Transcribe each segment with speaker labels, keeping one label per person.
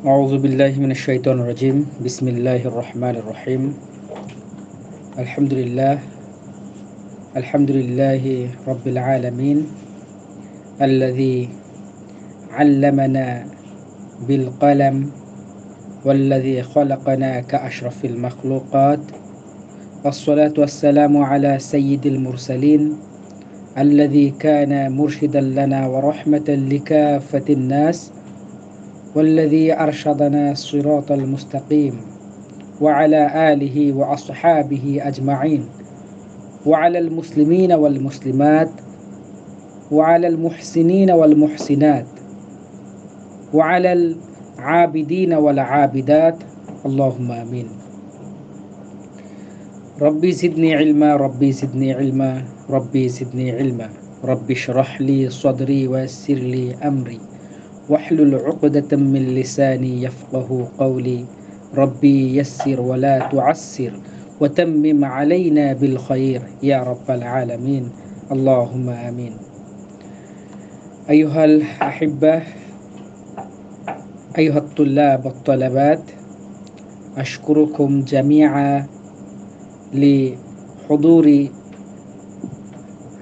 Speaker 1: أعوذ بالله من الشيطان الرجيم بسم الله الرحمن الرحيم الحمد لله الحمد لله رب العالمين الذي علمنا بالقلم والذي خلقنا كأشرف المخلوقات والصلاة والسلام على سيد المرسلين الذي كان مرشدا لنا ورحمة لكافة الناس والذي أرشدنا الصراط المستقيم وعلى آله وأصحابه أجمعين وعلى المسلمين والمسلمات وعلى المحسنين والمحسنات وعلى العابدين والعابدات اللهم آمين. ربي زدني علما ربي زدني علما ربي زدني علما ربي اشرح لي صدري ويسر لي أمري واحلل عقدة من لساني يفقه قولي ربي يسر ولا تعسر وتمم علينا بالخير يا رب العالمين اللهم آمين. أيها الأحبة، أيها الطلاب والطلبات، أشكركم جميعا لحضور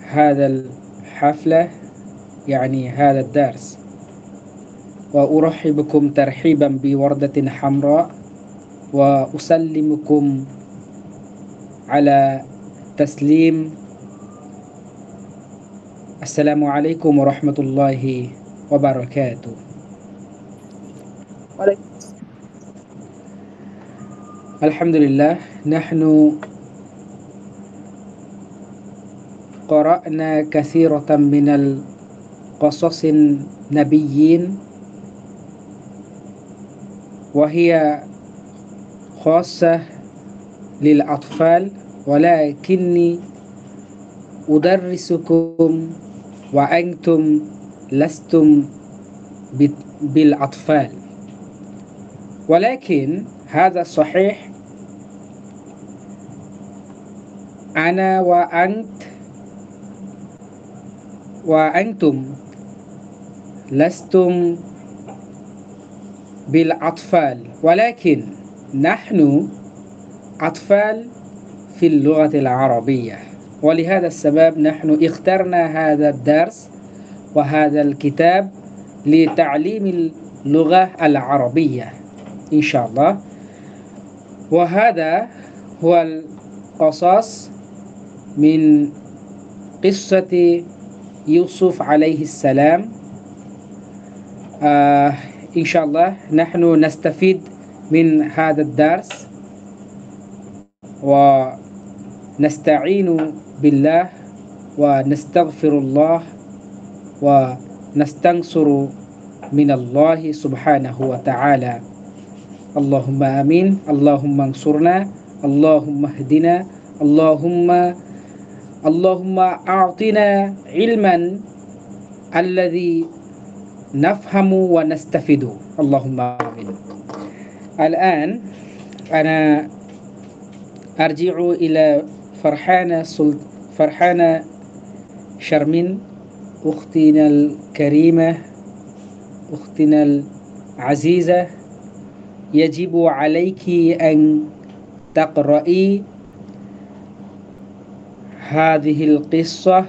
Speaker 1: هذا الحفلة، يعني هذا الدرس، وأرحبكم ترحيبا بوردة حمراء، وأسلمكم على تسليم السلام عليكم ورحمة الله وبركاته. الحمد لله، نحن قرأنا كثيرة من القصص النبيين، وهي خاصة للأطفال، ولكني أدرسكم وأنتم لستم بالأطفال، ولكن هذا صحيح. أنا وأنتم لستم بالأطفال، ولكن نحن أطفال في اللغة العربية، ولهذا السبب نحن اخترنا هذا الدرس وهذا الكتاب لتعليم اللغة العربية إن شاء الله. وهذا هو القصص من قصة يوسف عليه السلام. إن شاء الله نحن نستفيد من هذا الدرس ونستعين بالله ونستغفر الله ونستنصر من الله سبحانه وتعالى. اللهم آمين. اللهم انصرنا، اللهم اهدنا، اللهم أعطنا علما الذي نفهم ونستفيد، اللهم آمين. الآن أنا أرجع إلى فرحانة شرمين، أختنا الكريمة، أختنا العزيزة. يجب عليك أن تقرأي هذه القصة،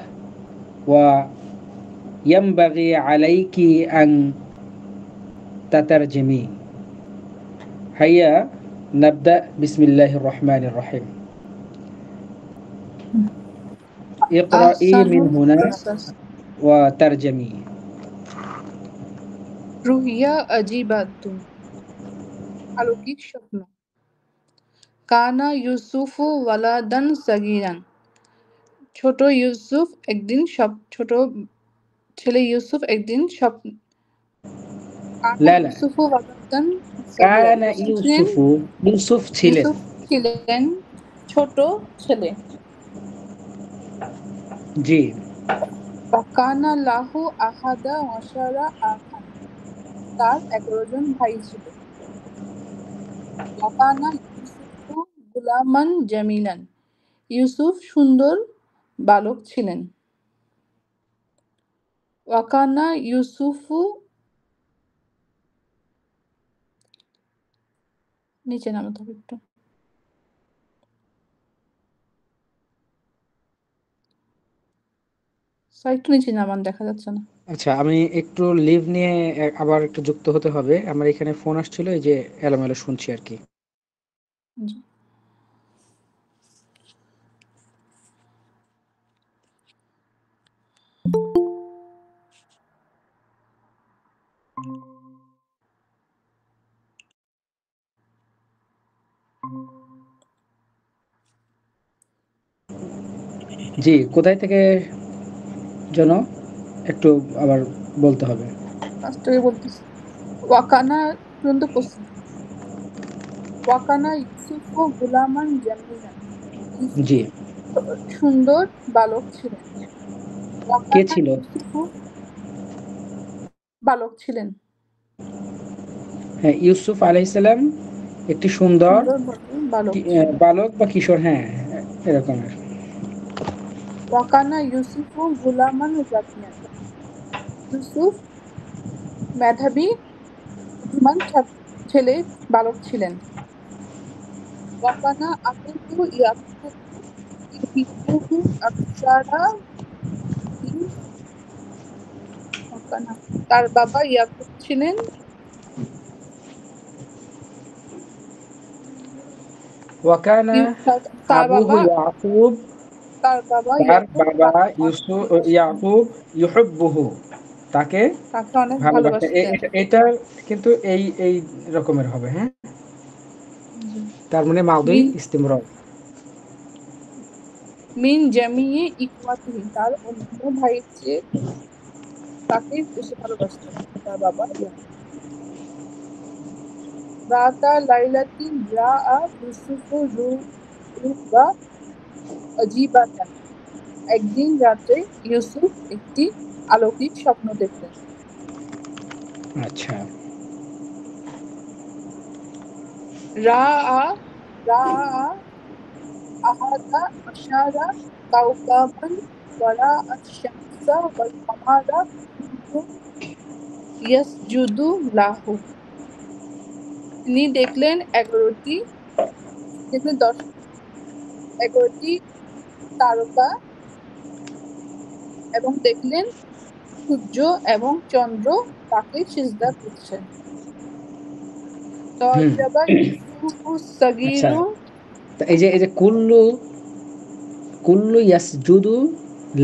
Speaker 1: وينبغي عليك أن تترجمي. هيا نبدأ. بسم الله الرحمن الرحيم. اقرأي من هنا وترجمي.
Speaker 2: রুহিয়া আজিবাতুন, অলৌকিক স্বপ্ন। কানা ইউসুফু ওয়ালাদান সাগীরান, ছোট ছেলে ইউসুফ একদিন কানা
Speaker 1: لا لا
Speaker 2: ইউসুফু ওয়ালাদান সাগীরান,
Speaker 1: كان يوسف ছিলেন।
Speaker 2: ইউসুফ ছিলেন ছোট ছেলে।
Speaker 1: জি।
Speaker 2: ওয়াকানা লাহু আহাদা আশারা আখান, তার 11 জন ভাই ছিল। ওয়াকানা ইউসুফু গুলামান জামিলান, ইউসুফ সুন্দর বালক ছিলেন। ওয়াকানা ইউসুফু নিচে নামাতে হবে একটু। স্যার একটু নিচে নামান, দেখা যাচ্ছে না।
Speaker 1: আচ্ছা, আমি একটু লিভ নিয়ে আবার একটু যুক্ত হতে হবে। আমার এখানে ফোন আসছিল, এই যে এলোমেলো শুনছি আর কি।
Speaker 2: জি।
Speaker 1: জি, কোথায় থেকে যেন একটু আবার বলতে হবে।
Speaker 2: ফার্স্ট থেকে বলতেছি। ওয়াকানা পর্যন্ত পড়ছি। ওয়াকানা ইউসুফ ও গুলামান জামিলান।
Speaker 1: জি।
Speaker 2: ইউসুফ সুন্দর বালক ছিলেন।
Speaker 1: কে
Speaker 2: ওয়াকানা
Speaker 1: ছিল?
Speaker 2: ইউসুফ বালক ছিলেন।
Speaker 1: হ্যাঁ, ইউসুফ আলাইহিস সালাম একটি সুন্দর
Speaker 2: সুন্দর বালক ছিলেন।
Speaker 1: বালক বা কিশোর, হ্যাঁ, এরকমের।
Speaker 2: ওয়াকানা ইউসুফ ও গুলামান জাকিয়ান। ইউসুফ মেধাবী বুদ্ধিমান ছেলে বালক ছিলেন। ওয়াকানা আবুহু ইয়াকুবু ইউহিব্বুহু আকসারা মিন ওয়াকানা। তার বাবা ইয়াকুব ছিলেন
Speaker 1: ওয়াকানা
Speaker 2: তার
Speaker 1: আবুহু
Speaker 2: বাবা
Speaker 1: ইয়াকুব,
Speaker 2: তার বাবা
Speaker 1: তার
Speaker 2: ইয়াকুব
Speaker 1: বাবা ইউসুফ ইয়াকুব ইউহিব্বুহু, তাকে
Speaker 2: তাকে অনেক
Speaker 1: ভালোবাসে।
Speaker 2: ভালোবাসতেন।
Speaker 1: এটা কিন্তু এই রকমের হবে, হ্যাঁ।
Speaker 2: জি।
Speaker 1: তার মানে মাউদি
Speaker 2: মিন
Speaker 1: ইস্তিমরর।
Speaker 2: মিন জামিয়ে ইখওয়াতিহি, তার অন্যান্য ভাইয়ের চেয়ে তাকে বেশি ভালোবাসতেন তার বাবা ইয়াকুব। রাতা লাইলাতিন রাআ ইউসুফু রুবা আজীবাতান। একদিন রাতে ইউসুফ একটি অলৌকিক স্বপ্ন দেখলেন।
Speaker 1: আচ্ছা।
Speaker 2: রাআ রাআ আহাদা আশারা কাওকাবান ওয়ারা আশ-শামসা ওয়াল কামারা কুল্লুন ইয়াসজুদু লাহু। তিনি দেখলেন 11টি 11টি তারকা এবং দেখলেন সূর্য এবং চন্দ্র তাকে সিজদা করছে।
Speaker 1: হুম।
Speaker 2: তাআজ্জাবা ইউসুফুস
Speaker 1: আচ্ছা,
Speaker 2: সাগীরু।
Speaker 1: তা এই যে কুল্লু কুল্লু ইয়াসজুদু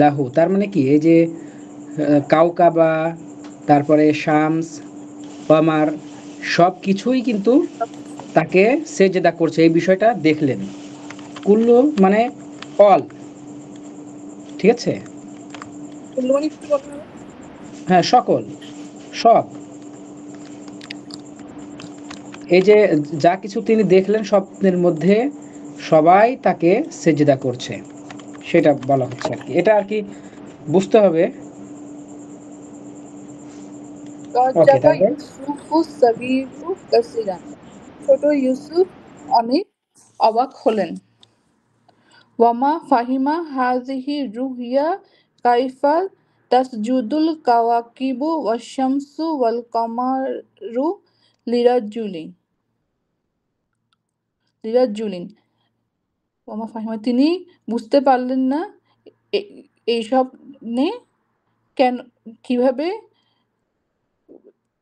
Speaker 1: লাহু, তার মানে কি? এই যে কাউকাবা, তারপরে শামস, কমার, সব কিছুই কিন্তু
Speaker 2: সবকিছু
Speaker 1: তাকে সেজদা করছে, এই বিষয়টা দেখলেন। কুল্লু মানে অল, ঠিক আছে?
Speaker 2: কুল্লু মানে কি বলা হবে?
Speaker 1: হ্যাঁ, সকল, সব। এই যে যা কিছু তিনি দেখলেন স্বপ্নের মধ্যে, সবাই তাকে সেজদা করছে, সেটা বলা হচ্ছে আর কি। এটা আর কি বুঝতে হবে। ওকে,
Speaker 2: তাআজ্জাবা
Speaker 1: তারপর?
Speaker 2: ইউসুফুস সাগীরু কাসীরান। ছোট ইউসুফ অনেক অবাক হলেন। ওয়ামা ফাহিমা হাযিহি রুইয়া কাইফা তাসজুদুল কাওয়াকিবু ওয়াশ-শামসু ওয়াল কামারু লিরাজ্জুলিন। ওয়ামা ফাহিমা, তিনি বুঝতে পারলেন না এই স্বপ্নে কেন কিভাবে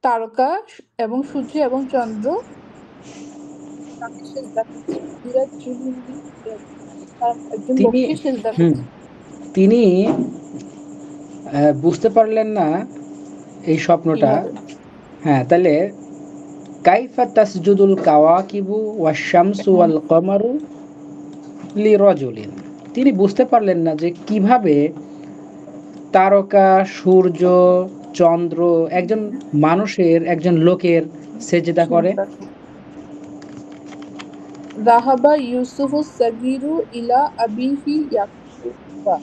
Speaker 2: তারকা এবং সূর্য এবং চন্দ্র তাকে সেজদা করছে। লিরাজ্জুলিন তার একজন
Speaker 1: তিনি
Speaker 2: লোককে সেজদা
Speaker 1: হুম,
Speaker 2: করছে।
Speaker 1: তিনি বুঝতে পারলেন না এই স্বপ্নটা।
Speaker 2: কিভাবে?
Speaker 1: হ্যাঁ, তাহলে কাইফা তাসজুদুল কাওয়াকিবু ওয়াশ-শামসু
Speaker 2: হ্যাঁ,
Speaker 1: ওয়াল কমারু লিরাজুলিন। তিনি বুঝতে পারলেন না যে কিভাবে তারকা, সূর্য, চন্দ্র একজন মানুষের, একজন লোকের সেজদা করে।
Speaker 2: সেজদা করছে। যাহাবা ইউসুফুস সাগীরু ইলা আবিহি ইয়াকুবা।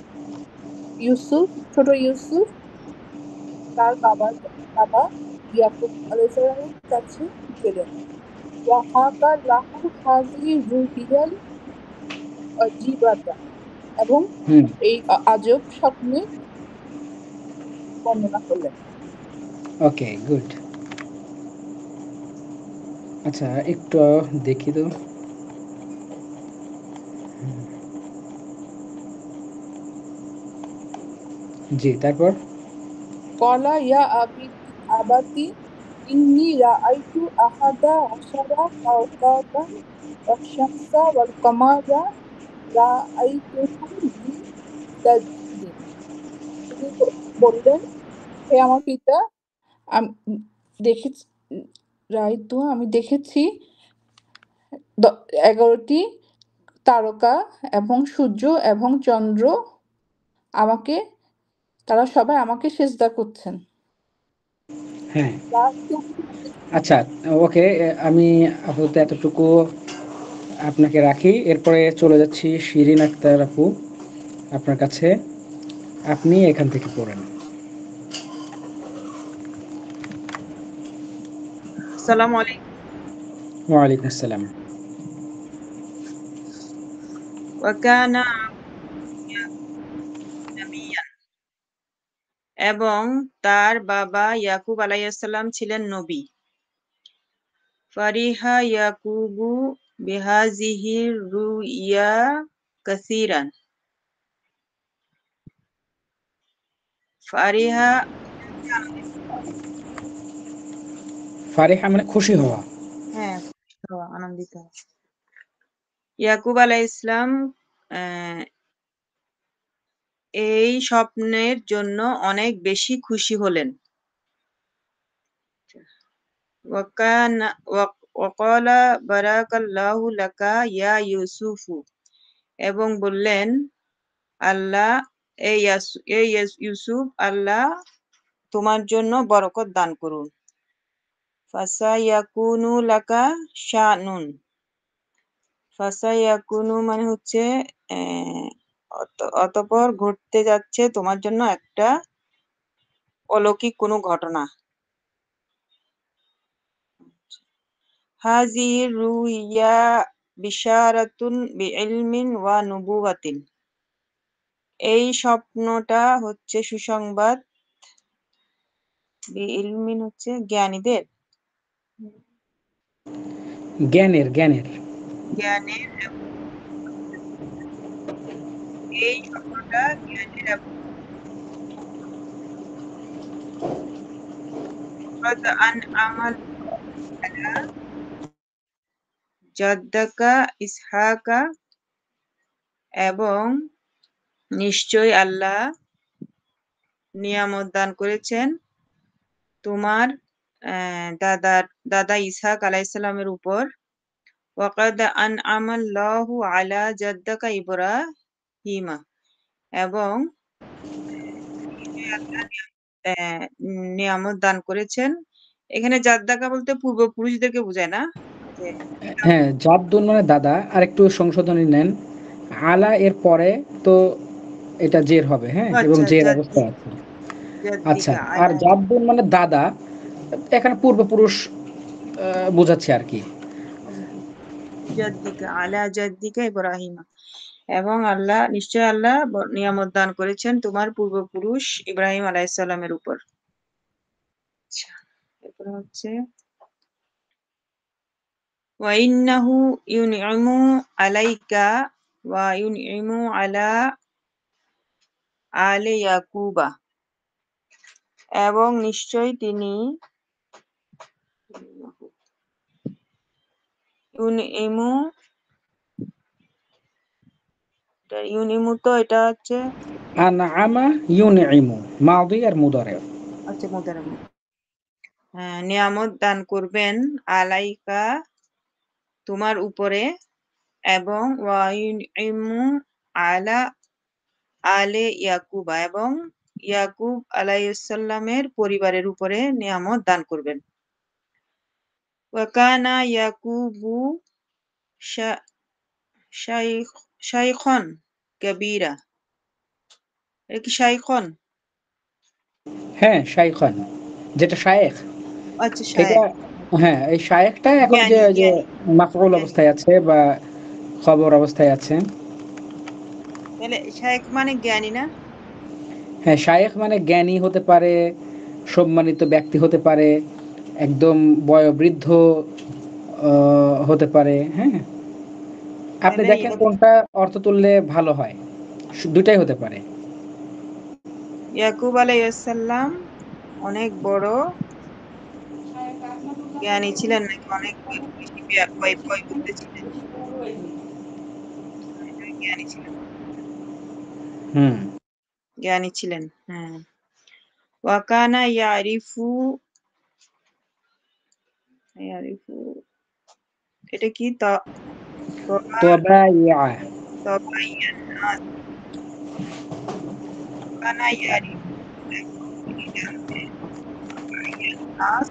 Speaker 2: ছোট ইউসুফ তার বাবা ইয়াকুব আলাইহিস সালামের কাছে গেলেন। ওয়া হাকা লাহু হাযিহি রুহিয়াল আজীবাতা, এবং
Speaker 1: হুম।
Speaker 2: এই আজব স্বপ্নের বর্ণনা করলেন।
Speaker 1: ওকে, গুড। আচ্ছা, একটু দেখি তো। জি, তারপর?
Speaker 2: কলা ইয়া আবাতি ইন্নি রাআইতু আহাদা আশারা কাওকাবান ওয়াশ-শামসা ওয়াল কামারা রাআইতুহুম লি সাজদিন। তিনি বললেন, হে আমার পিতা, আমি দেখেছি আমি দেখেছি 11টি তারকা এবং সূর্য এবং চন্দ্র আমাকে তারা সবাই আমাকে সেজদা করছেন।
Speaker 1: হ্যাঁ।
Speaker 2: রাআইতুহুম
Speaker 1: আচ্ছা, ওকে। আমি আপাতত এতটুকু আপনাকে রাখি। এরপরে চলে যাচ্ছি শিরিন আক্তার আপু আপনার কাছে। আপনি এখান থেকে পড়েন।
Speaker 3: আসসালামু আলাইকুম।
Speaker 1: ওয়ালাইকুম আসসালাম।
Speaker 3: ওয়া কানা নাবিয়্যান, এবং তার বাবা ইয়াকুব আলাইহিস সালাম ছিলেন নবী। ফারিহা ইয়াকুবু বিহাযিহি রুইয়া কাসীরান। ফারিহা
Speaker 1: ফারিহা মানে খুশি হওয়া।
Speaker 3: হ্যাঁ, আনন্দিত। ইয়াকুব আলাইহিস সালাম এই স্বপ্নের জন্য অনেক বেশি খুশি হলেন। ওয়াকালা বারাকাল্লাহু লাকা ইয়া ইউসুফু, এবং বললেন, আল্লাহ ইউসুফ, আল্লাহ তোমার জন্য বরকত দান করুন। ফাসায়াকুনু লাকা শানুন। ফাসায়াকুনু মানে হচ্ছে অতঃপর ঘটতে যাচ্ছে তোমার জন্য একটা অলৌকিক কোনো ঘটনা। হাযিহি রুইয়া বিশারাতুন বিইলমিন ওয়া নুবুওয়াতিন। এই স্বপ্নটা হচ্ছে সুসংবাদ। বিইলমিন হচ্ছে জ্ঞানীদের,
Speaker 1: জ্ঞানের।
Speaker 3: জ্ঞানের। এই স্বপ্নটা জ্ঞানের এবং قد أنعم على جدك إسحاق, এবং নিশ্চয়ই আল্লাহ নিয়ামত দান করেছেন তোমার দাদা ইসহাক আলাইহিস সালামের উপর। ওয়াকাদ আনআমাল্লাহু আলা জাদ্দাকা ইব্রাহিমা, এবং নিয়ামত দান করেছেন। এখানে জাদ্দাকা বলতে পূর্বপুরুষদেরকে বোঝায় না, যে
Speaker 1: হ্যাঁ, জাদ্দুন মানে দাদা। আর একটু সংশোধনী নেন। আলা এর পরে তো এটা জের হবে, হ্যাঁ, এবং
Speaker 3: আচ্ছা,
Speaker 1: জের অবস্থায় আছে। আচ্ছা,
Speaker 3: জাদ্দিকা
Speaker 1: আর
Speaker 3: আলা
Speaker 1: জাদ্দুন মানে দাদা। এখানে পূর্বপুরুষ বোঝাচ্ছে আর কি।
Speaker 3: জাদ্দিকা আলা জাদ্দিকা ইব্রাহিমা, এবং নিশ্চয় আল্লাহ নিয়ামত দান করেছেন তোমার পূর্বপুরুষ ইব্রাহিম আলাইহিস সালামের উপর। আচ্ছা, এরপর হচ্ছে ওয়া ইন্নাহু ইউনইমু আলাইকা ওয়া ইউনইমু আলা আলি ইয়াকুবা, এবং নিশ্চয় তিনি ইউনিমু তো এটা হচ্ছে
Speaker 1: আনআমা ইউনইমু মাদি আর মুদারি।
Speaker 3: আচ্ছা মুদারাম। নিয়ামত দান করবেন আলাইকা তোমার উপরে, এবং ওয়া ইউনইমু আলা আলে ইয়াকুবা, এবং ইয়াকুব আলাইহিস সালামের পরিবারের উপরে নিয়ামত দান করবেন। ওয়া কানা ইয়াকুবু শাইখান কাবীরা। এটা কি শাইখান?
Speaker 1: হ্যাঁ, শাইখান, যেটা শায়েখ।
Speaker 3: আচ্ছা,
Speaker 1: এটা
Speaker 3: শায়েখ।
Speaker 1: হ্যাঁ, এই শায়েখটা এখন যে
Speaker 3: জ্ঞানী,
Speaker 1: যে
Speaker 3: জ্ঞানী,
Speaker 1: মাফউল
Speaker 3: জ্ঞানী।
Speaker 1: অবস্থায় আছে বা খবর অবস্থায় আছে।
Speaker 3: তাহলে শায়েখ মানে জ্ঞানী না?
Speaker 1: হ্যাঁ, শায়েখ মানে জ্ঞানী হতে পারে, সম্মানিত ব্যক্তি হতে পারে, একদম বয়োবৃদ্ধ হতে পারে। হ্যাঁ, আপনি
Speaker 3: তাহলে
Speaker 1: দেখেন কোনটা অর্থ তুললে ভালো হয়। দুটাই হতে পারে।
Speaker 3: ইয়াকুব আলাইহিস সালাম অনেক বড় জ্ঞানী ছিলেন নাকি অনেক বেশি বইবুদ্ধি ছিলেন? জ্ঞানী ছিলেন,
Speaker 1: হুম।
Speaker 3: জ্ঞানী ছিলেন। হ্যাঁ। ওয়াকানা ইয়ারিফু ইয়ারিফু এটা কি
Speaker 1: তবাইয়া।
Speaker 3: তবাইয়ান নাস কানা ইয়ারিফু তিনি জানতেন তবাইয়ান নাস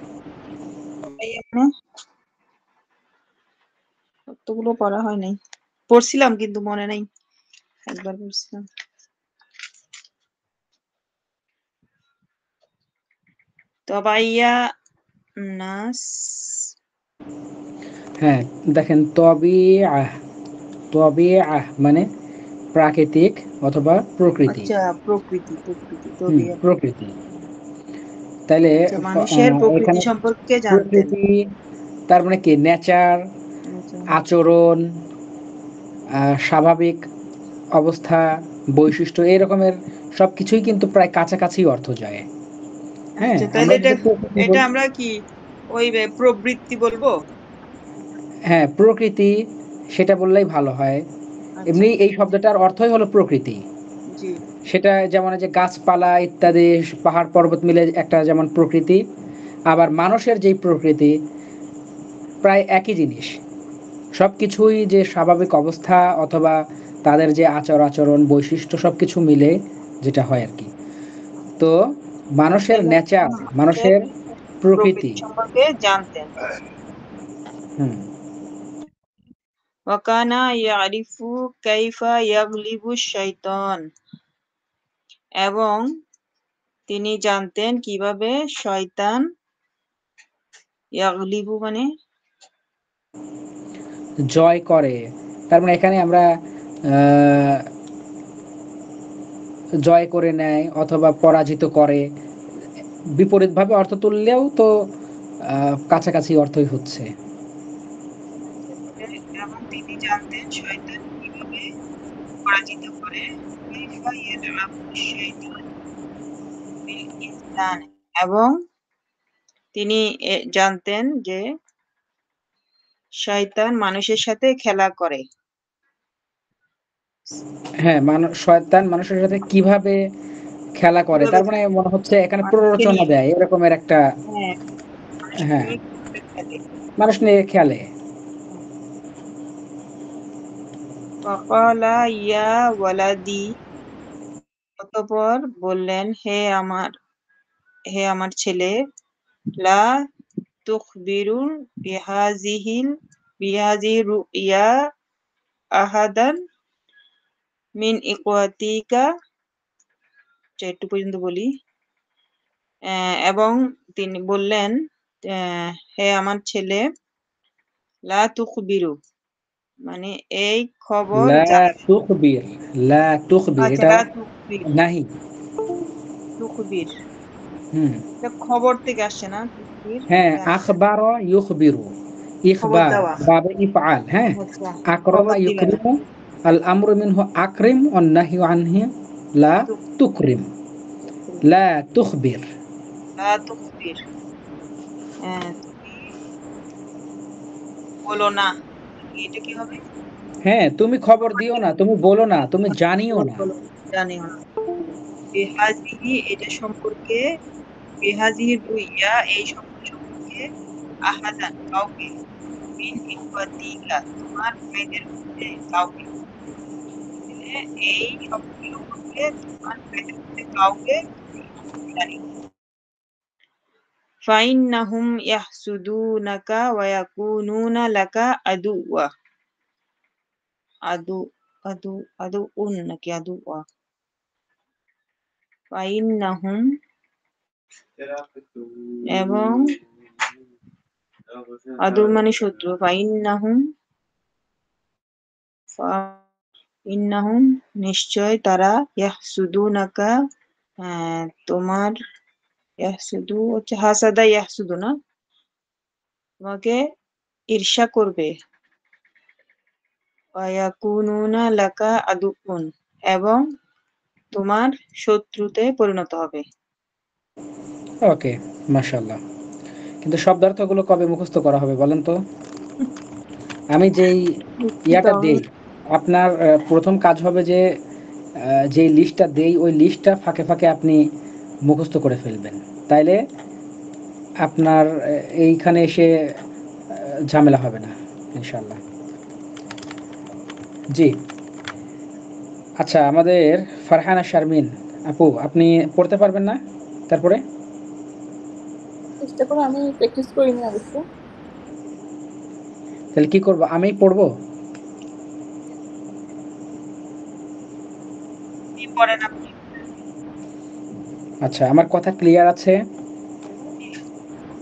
Speaker 3: তবাইয়ান মানে কতগুলো পড়া হয় নাই, পড়ছিলাম কিন্তু মনে নাই, একবার পড়ছিলাম। তবাইয়া নাস
Speaker 1: হ্যাঁ, দেখেন তবিআহ মানে প্রাকৃতিক অথবা প্রকৃতি।
Speaker 3: আচ্ছা প্রকৃতি তবিয়া
Speaker 1: প্রকৃতি। তাইলে
Speaker 3: আচ্ছা মানুষের প্রকৃতি
Speaker 1: এখানে
Speaker 3: সম্পর্কে জানতেন।
Speaker 1: প্রকৃতি তার মানে কি নেচার,
Speaker 3: আচ্ছা
Speaker 1: আচরণ, স্বাভাবিক অবস্থা, বৈশিষ্ট্য এই রকমের সবকিছুই কিন্তু প্রায় কাছাকাছি অর্থ যায়। হ্যাঁ,
Speaker 3: আচ্ছা তাহলে
Speaker 1: আমরা
Speaker 3: এটা
Speaker 1: যদি প্রকৃতি
Speaker 3: এটা
Speaker 1: বলি,
Speaker 3: আমরা কি ওই প্রবৃত্তি বলবো?
Speaker 1: হ্যাঁ প্রকৃতি সেটা বললেই ভালো হয়।
Speaker 3: আচ্ছা
Speaker 1: এমনি এই শব্দটার অর্থই হলো প্রকৃতি।
Speaker 3: জি
Speaker 1: সেটা যেমন যে গাছপালা ইত্যাদি পাহাড় পর্বত মিলে একটা যেমন প্রকৃতি, আবার মানুষের যেই প্রকৃতি প্রায় একই জিনিস। সব কিছুই যে স্বাভাবিক অবস্থা অথবা তাদের যে আচরণ বৈশিষ্ট্য সব কিছু মিলে যেটা হয় আর কি। তো মানুষের
Speaker 3: তাহলে
Speaker 1: নেচার,
Speaker 3: মানুষের
Speaker 1: মানুষের প্রকৃতি।
Speaker 3: প্রকৃতি সম্পর্কে জানতেন।
Speaker 1: হুম।
Speaker 3: ওয়াকানা ইয়ারিফু কাইফা ইয়াগলিবু শাইতান এবং তিনি জানতেন কিভাবে শয়তান ইয়াগলিবু মানে
Speaker 1: জয় করে। তার মানে এখানে আমরা আহ, জয় করে নেয় অথবা পরাজিত করে, বিপরীতভাবে অর্থ তুললেও তো কাছাকাছি অর্থই হচ্ছে।
Speaker 3: এবং তিনি জানতেন শয়তান কিভাবে পরাজিত করে কাইফা ইয়ালআবু শাইতান বিল ইনসান এবং তিনি জানতেন যে শয়তান মানুষের সাথে খেলা করে।
Speaker 1: হ্যাঁ, শয়তান মানুষের সাথে কিভাবে খেলা করে,
Speaker 3: কিভাবে
Speaker 1: তার মানে মনে হচ্ছে এখানে
Speaker 3: মানুষকে
Speaker 1: প্ররোচনা
Speaker 3: নিয়ে
Speaker 1: দেয় এরকমের একটা।
Speaker 3: হ্যাঁ মানুষকে
Speaker 1: হ্যাঁ,
Speaker 3: নিয়ে কিভাবে খেলে।
Speaker 1: মানুষ নিয়ে খেলে।
Speaker 3: ওয়াকালা ইয়া ওয়ালাদি অতঃপর বললেন হে আমার ছেলে লা তুখবিরু বিহাজিহি রুইয়া আহাদান মিন ইখওয়াতিকা একটু পর্যন্ত বলি। এবং তিনি বললেন হে আমার ছেলে লা তুখবিরু মানে এই খবর
Speaker 1: লা
Speaker 3: জানাবেন।
Speaker 1: তুখবির, লা তুখবির
Speaker 3: আচ্ছা
Speaker 1: এটা
Speaker 3: লা তুখবির
Speaker 1: নাহি।
Speaker 3: তুখবির
Speaker 1: হুম।
Speaker 3: এটা খবর থেকে আসছে না, তুখবির
Speaker 1: হ্যাঁ,
Speaker 3: জানাবেন
Speaker 1: আখবারা ইউখবিরু,
Speaker 3: খবর
Speaker 1: ইখবার
Speaker 3: দেওয়া।
Speaker 1: বাবে ইফআল। হ্যাঁ,
Speaker 3: আচ্ছা খবর
Speaker 1: আকরামা
Speaker 3: দিবেন।
Speaker 1: ইউকরিমু, আল আমরু মিনহু আকরিম ওয়ান নাহয়ু আনহু লা তুকরিম,
Speaker 3: তুখবির
Speaker 1: লা তুখবির।
Speaker 3: লা তুখবির তুমি বলো না, এটা কি হবে?
Speaker 1: হ্যাঁ, তুমি খবর
Speaker 3: খবর
Speaker 1: দিও
Speaker 3: দিও
Speaker 1: না, তুমি বলো না, তুমি জানিও
Speaker 3: খবর
Speaker 1: না।
Speaker 3: বলো জানিও না। বিহাজিহি এটা সম্পর্কে বিহাজিহি রুইয়া এই স্বপ্ন সম্পর্কে আহাদান কাউকে মিন ইখওয়াতিকা তোমার ভাইদের মধ্যে কাউকে মানে এই স্বপ্ন সম্পর্কে তোমার ভাইদের মধ্যে কাউকে তুমি জানিও। ফাইন্নাহুম ইয়াহসুদুনাকা ওয়া ইয়াকুনুনা লাকা আদুওয়া আদু আদু আদুউন নাকি আদুওয়া ফাইন্নাহুম এবং আদু মানে শত্রু ইন্নাহুম নিশ্চয় তারা ইয়াহসুদুনাকা তোমার ইয়াহসুদু হচ্ছে হাসাদা ইয়াহসুদু না তোমাকে ঈর্ষা করবে। ওয়ায়াকুনুনা লাকা আদুউন, এবং তোমার শত্রুতে পরিণত হবে।
Speaker 1: ওকে, মাশাআল্লাহ। কিন্তু শব্দার্থগুলো কবে মুখস্থ করা হবে বলেন তো? আমি যেই
Speaker 3: দুঃখিত
Speaker 1: ইয়াটা
Speaker 3: আমি।
Speaker 1: দেই, আপনার প্রথম কাজ হবে যে যেই লিস্টটা দেই ওই লিস্টটা ফাঁকে ফাঁকে আপনি মুখস্থ করে ফেলবেন। তাইলে আপনার এইখানে এসে ঝামেলা হবে না ইনশাআল্লাহ। জি। আচ্ছা, আমাদের ফারহানা শারমিন আপু, আপনি পড়তে পারবেন না তারপরে?
Speaker 2: চেষ্টা করো, আমি প্র্যাকটিস করিনি অবশ্য।
Speaker 1: তাহলে কি করব, আমিই পড়বো?
Speaker 3: কি পড়েন আপনি?
Speaker 1: আচ্ছা, আমার কথা ক্লিয়ার আছে?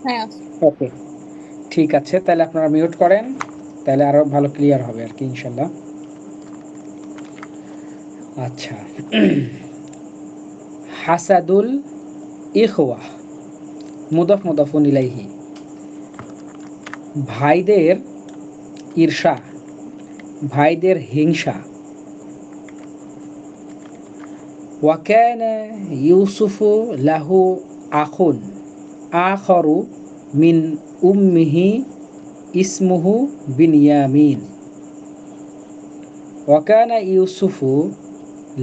Speaker 2: হ্যাঁ আছে।
Speaker 1: ওকে, ঠিক আছে। তাহলে আপনারা মিউট করেন, তাহলে আরো ভালো ক্লিয়ার হবে আর কি ইনশাল্লাহ। আচ্ছা। হাসাদুল ইখওয়াহ, মুদাফ মুদাফুন ইলাইহি, ভাইদের ঈর্ষা, ভাইদের হিংসা। ওয়াকানা ইউসুফু লাহু আখুন আখরু মিন উম্মিহি ইসমুহু বিনিয়ামিন। ওয়াকানা ইউসুফু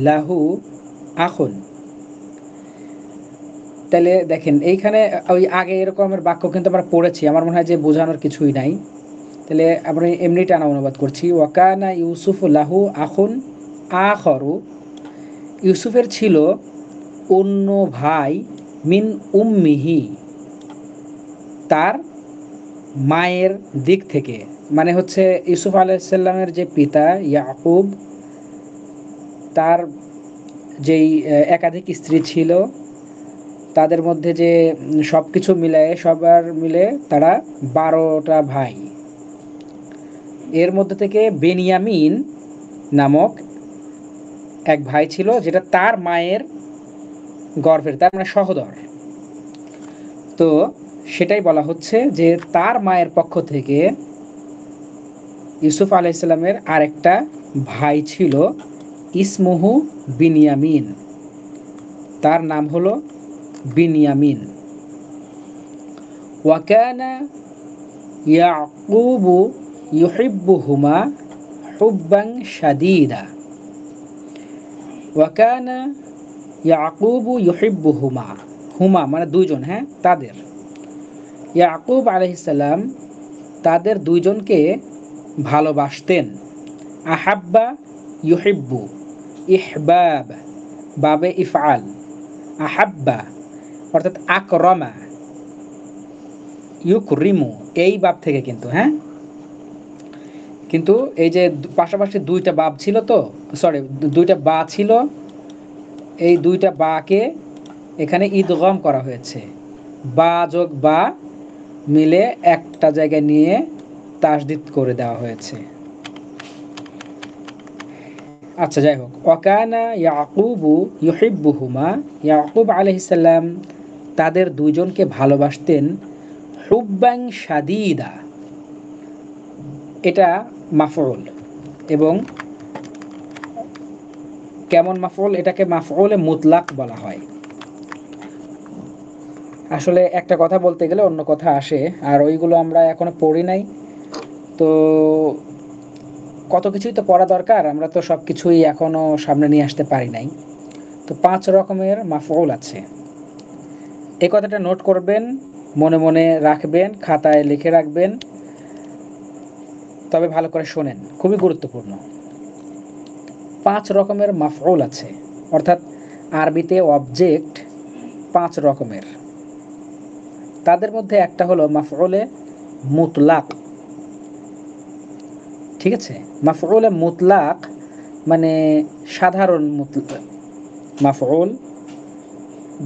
Speaker 1: লাহু আখুন। তাহলে দেখেন এইখানে ওই আগে এরকমের বাক্য কিন্তু আমরা পড়েছি, আমার মনে হয় যে বোঝানোর কিছুই নাই। তাহলে আমরা এমনি টানা অনুবাদ করছি। ওয়াকানা ইউসুফু লাহু আখুন আখরু, ইউসুফের ছিল অন্য ভাই, মিন উম্মিহি, তার মায়ের দিক থেকে। মানে হচ্ছে ইউসুফ আলাইসাল্লামের যে পিতা ইয়াকুব, তার যেই একাধিক স্ত্রী ছিল, তাদের মধ্যে যে সব কিছু মিলায়ে সবার মিলে তারা 12টা ভাই। এর মধ্যে থেকে বেনিয়ামিন নামক এক ভাই ছিল, যেটা তার মায়ের গর্ভের, তার মানে সহোদর। তো সেটাই বলা হচ্ছে যে তার মায়ের পক্ষ থেকে ইউসুফ আলাইসাল্লামের আরেকটা ভাই ছিল, ইসমুহু বিনিয়ামিন, তার নাম হলো বিনিয়ামিন। ওয়াকানা ইয়াকুবু ইউহিব্বুহুমা হুব্বান শাদীদা। ওয়াকানা ইয়াকুবু ইউহিব্বুহুমা, হুমা মানে দুইজন, হ্যাঁ তাদের। ইয়াকুব আলাইহিস সালাম তাদের দুইজনকে ভালোবাসতেন। আহাব্বা ইউহিব্বু, ইহবাব, বাবে ইফআল, আহাব্বা অর্থাৎ আকরমা, ইউকরিমু, এই বাব থেকে কিন্তু, হ্যাঁ। কিন্তু এই যে পাশাপাশি দুইটা বাব ছিল, তো সরি দুইটা বা ছিল, এই দুইটা বাকে এখানে ইদগম করা হয়েছে। বা যোগ বা মিলে একটা জায়গায় নিয়ে তাসদিদ করে দেওয়া হয়েছে। আচ্ছা, যাই হোক। ওয়াকানা ইয়াকুবু ইউহিব্বুহুমা, ইয়াকুব আলাইহিস সালাম তাদের দুইজনকে ভালোবাসতেন। হুব্বান শাদীদা, এটা মাফউল, এবং কেমন মাফউল, এটাকে মাফউলে মুতলাক বলা হয়। আসলে একটা কথা বলতে গেলে অন্য কথা আসে, আর ওইগুলো আমরা এখনো পড়ি নাই। তো কত কিছুই তো পড়া দরকার, আমরা তো সব কিছুই এখনো সামনে নিয়ে আসতে পারি নাই। তো 5 রকমের মাফউল আছে, এই কথাটা নোট করবেন, মনে মনে রাখবেন, খাতায় লিখে রাখবেন, তবে ভালো করে শোনেন, খুবই গুরুত্বপূর্ণ। 5 রকমের মাফউল আছে, অর্থাৎ আরবিতে অবজেক্ট 5 রকমের। তাদের মধ্যে একটা হলো মাফউলে মুতলাক। ঠিক আছে, মাফউলে মুতলাক মানে সাধারণ মাফউল,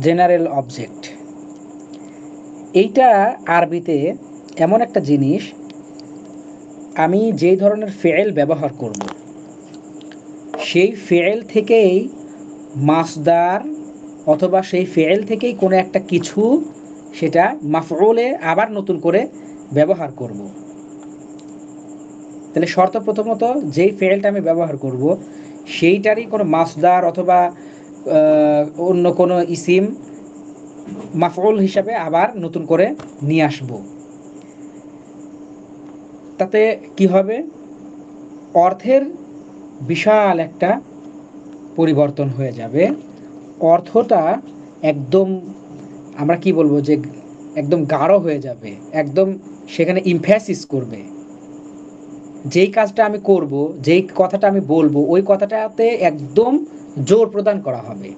Speaker 1: জেনারেল অবজেক্ট। এইটা আরবিতে এমন একটা জিনিস, আমি যেই ধরনের ফেল ব্যবহার করব সেই ফেল থেকেই মাসদার, অথবা সেই ফেল থেকেই কোনো একটা কিছু সেটা মাফউলে আবার নতুন করে ব্যবহার করব। তাহলে শর্ত প্রথমত যেই ফেলটা আমি ব্যবহার করব সেইটারই কোনো মাসদার অথবা অন্য কোনো ইসিম মাফউল হিসাবে আবার নতুন করে নিয়ে আসব। তাতে কি হবে, অর্থের বিশাল একটা পরিবর্তন হয়ে যাবে। অর্থটা একদম আমরা কি বলবো যে একদম গাঢ় হয়ে যাবে, একদম সেখানে ইমফ্যাসিস করবে। যেই কাজটা আমি করব, যেই কথাটা আমি বলবো, ওই কথাটাতে একদম জোর প্রদান করা হবে।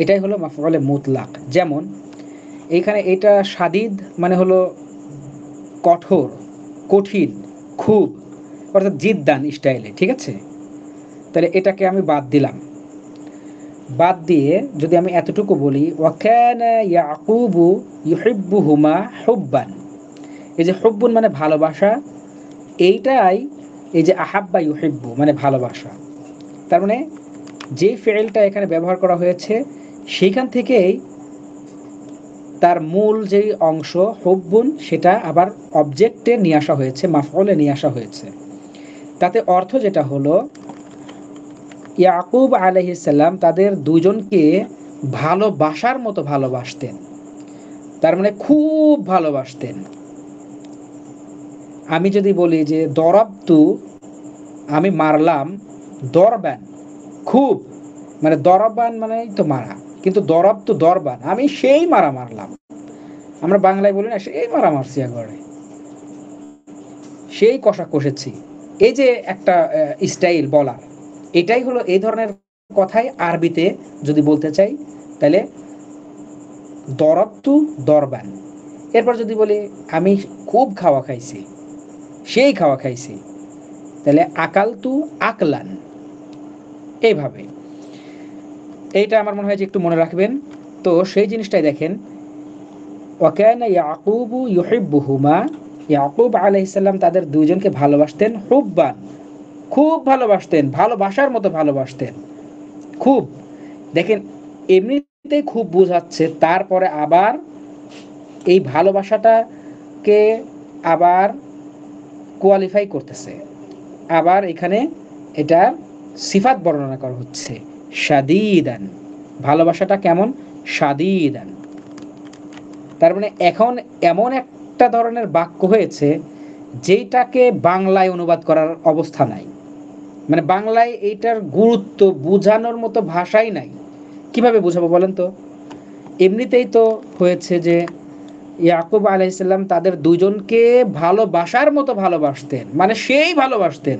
Speaker 1: এটাই হলো মাফউলে মুতলাক। যেমন এইখানে এটা শাদীদ মানে হলো কঠোর, কঠিন, খুব, অর্থাৎ জিদ্দান স্টাইলে, ঠিক আছে? তাহলে এটাকে আমি বাদ দিলাম। বাদ দিয়ে যদি আমি এতটুকু বলি ওয়াকানা ইয়াকুবু ইউহিব্বুহুমা হুব্বান, এই যে হুব্বুন মানে ভালোবাসা, এইটাই এই যে আহাব্বা ইউহিব্বু মানে ভালোবাসা। তার মানে যে ফেলটা এখানে ব্যবহার করা হয়েছে সেইখান থেকেই তার মূল যেই অংশ হুব্বুন সেটা আবার অবজেক্টে নিয়ে আসা হয়েছে, মাফউলে নিয়ে আসা হয়েছে। তাতে অর্থ যেটা হলো ইয়াকুব আলাইহিস সালাম তাদের দুজনকে ভালোবাসার মতো ভালোবাসতেন। তার মানে খুব ভালোবাসতেন। আমি যদি বলি যে দরাবতু আমি মারলাম, দরবান খুব, মানে দরবান মানে তো মারা, কিন্তু দরাবতু দরবান আমি সেই মারা মারলাম। আমরা বাংলায় বলি না সেই মারা মারছি, একবারে সেই কষা কষেছি। এই যে একটা স্টাইল বলার, এটাই হলো এই ধরনের কথাই আরবিতে যদি বলতে চাই তাহলে দরাবতু দরবান। এরপর যদি বলি আমি খুব খাওয়া খাইছি, সেই খাওয়া খাইছি, তাহলে আকালতু আকলান। এইভাবে এইটা আমার মনে হয় যে একটু মনে রাখবেন। তো সেই জিনিসটাই দেখেন, ওয়াকানা ইয়াকুবু ইউহিব্বুহুমা, ইয়াকুব আলাইহিস সালাম তাদের দুইজনকে ভালোবাসতেন হুব্বান, খুব ভালোবাসতেন, ভালোবাসার মতো ভালোবাসতেন, খুব। দেখেন এমনিতেই খুব বোঝাচ্ছে, তারপরে আবার এই ভালোবাসাটাকে আবার কোয়ালিফাই করতেছে, আবার এখানে এটা সিফাত বর্ণনা করা হচ্ছে শাদীদান, ভালোবাসাটা কেমন, শাদীদান। তার মানে এখন এমন একটা ধরনের বাক্য হয়েছে যেটাকে বাংলায় অনুবাদ করার অবস্থা নাই, মানে বাংলায় এইটার গুরুত্ব বোঝানোর মতো ভাষাই নাই। কিভাবে বোঝাবো বলেন তো? এমনিতেই তো হয়েছে যে ইয়াকুব আলাইহিস সালাম তাদের দুজনকে ভালোবাসার মতো ভালোবাসতেন, মানে সেই ভালোবাসতেন।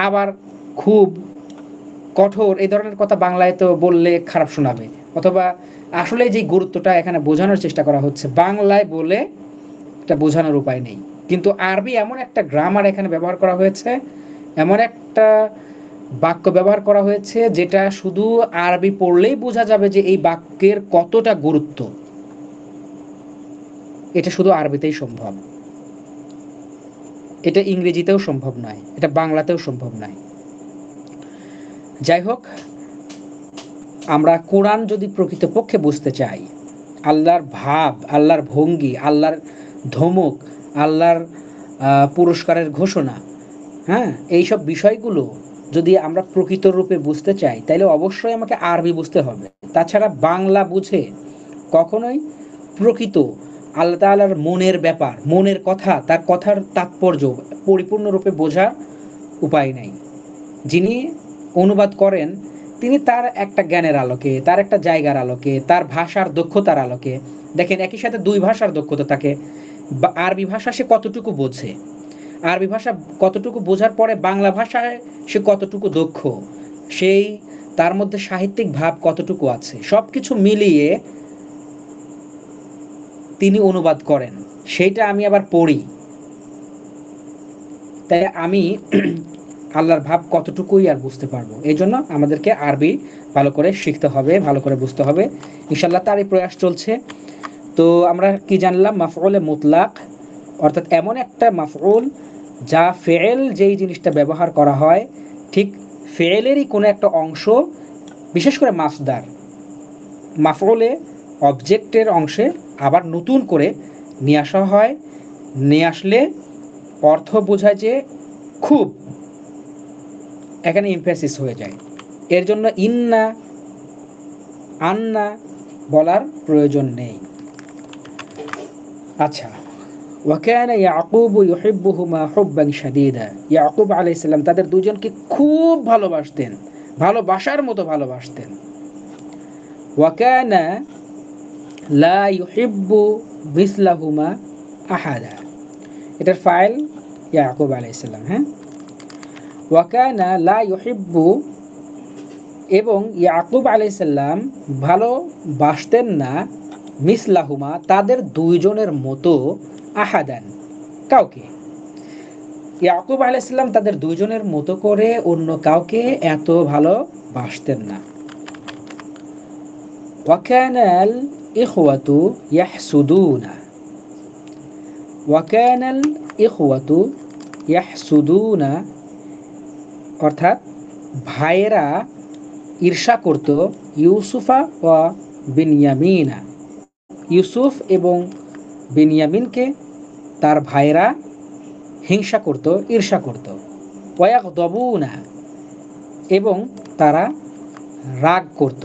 Speaker 1: আবার খুব, কঠোর, এই ধরনের কথা বাংলায় তো বললে খারাপ শোনাবে, অথবা আসলে যে গুরুত্বটা এখানে বোঝানোর চেষ্টা করা হচ্ছে বাংলায় বলে এটা বোঝানোর উপায় নেই। কিন্তু আরবি এমন একটা গ্রামার এখানে ব্যবহার করা হয়েছে, এমন একটা বাক্য ব্যবহার করা হয়েছে যেটা শুধু আরবি পড়লেই বোঝা যাবে যে এই বাক্যের কতটা গুরুত্ব। এটা শুধু আরবিতেই সম্ভব, এটা ইংরেজিতেও সম্ভব নয়, এটা বাংলাতেও সম্ভব নয়। যাই হোক, আমরা কোরআন যদি প্রকৃতপক্ষে বুঝতে চাই, আল্লাহর ভাব, আল্লাহর ভঙ্গি, আল্লাহর ধমক, আল্লাহর পুরস্কারের ঘোষণা, হ্যাঁ, এইসব বিষয়গুলো যদি আমরা প্রকৃত রূপে বুঝতে চাই তাহলে অবশ্যই আমাকে আরবি বুঝতে হবে। তাছাড়া বাংলা বুঝে কখনোই প্রকৃত আল্লাহ তাআলার মনের ব্যাপার, মনের কথা, তার কথার তাৎপর্য পরিপূর্ণরূপে বোঝার উপায় নাই। যিনি অনুবাদ করেন তিনি তার একটা জ্ঞানের আলোকে, তার একটা জায়গার আলোকে, তার ভাষার দক্ষতার আলোকে, দেখেন একই সাথে দুই ভাষার দক্ষতা থাকে। আরবি ভাষা সে কতটুকু বোঝে, আরবি ভাষা কতটুকু বোঝার পরে বাংলা ভাষায় সে কতটুকু দক্ষ, সেই তার মধ্যে সাহিত্যিক ভাব কতটুকু আছে, সব কিছু মিলিয়ে তিনি অনুবাদ করেন। সেইটা আমি আবার পড়ি, তাই আমি আল্লাহর ভাব কতটুকুই আর বুঝতে পারবো। এই জন্য আমাদেরকে আরবি ভালো করে শিখতে হবে, ভালো করে বুঝতে হবে। ইনশাল্লাহ তারই প্রয়াস চলছে। তো আমরা কি জানলাম, মাফউলে মুতলাক অর্থাৎ এমন একটা মাফউল যা ফেল যেই জিনিসটা ব্যবহার করা হয় ঠিক ফেলেরই কোনো একটা অংশ, বিশেষ করে মাসদার, মাফউলে অবজেক্টের অংশে আবার নতুন করে নিয়ে আসা হয়। নিয়ে আসলে অর্থ বোঝায় যে খুব, এখানে এমফ্যাসিস হয়ে যায়। এর জন্য ইন্না আন্না বলার প্রয়োজন নেই। আচ্ছা, ওয়াকানা ইয়াকুবু ইউহিব্বুহুমা হুব্বান শাদীদা। ইয়াকুব আলাইহিস সালাম তাদের দুজনকে খুব ভালোবাসতেন, ভালোবাসার মতো ভালোবাসতেন। ওয়াকানা লা ইউহিব্বু মিসলাহুমা আহাদা, এটার ফাইল ইয়াকুব আলাইহিস সালাম। হ্যাঁ, ওয়াকানা লা ইউহিব্বু, এবং ইয়াকুব আলাইহিস সালাম ভালোবাসতেন না, মিসলাহুমা তাদের দুইজনের মতো, আহাদান কাউকে। ইয়াকুব আলাইহিস সালাম তাদের দুইজনের মতো করে অন্য কাউকে এত ভালোবাসতেন না। ওয়াকানাল ইখওয়াতু ইয়াহসুদুনা, ওয়াকানাল ইখওয়াতু ইয়াহসুদুনা, অর্থাৎ ভাইয়েরা ঈর্ষা করত ইউসুফা ওয়া বিনয়ামিনা, ইউসুফ এবং বিনয়ামিনকে তার ভাইয়েরা হিংসা করত, ঈর্ষা করত। ওয়াগদাবুনা, এবং তারা রাগ করত।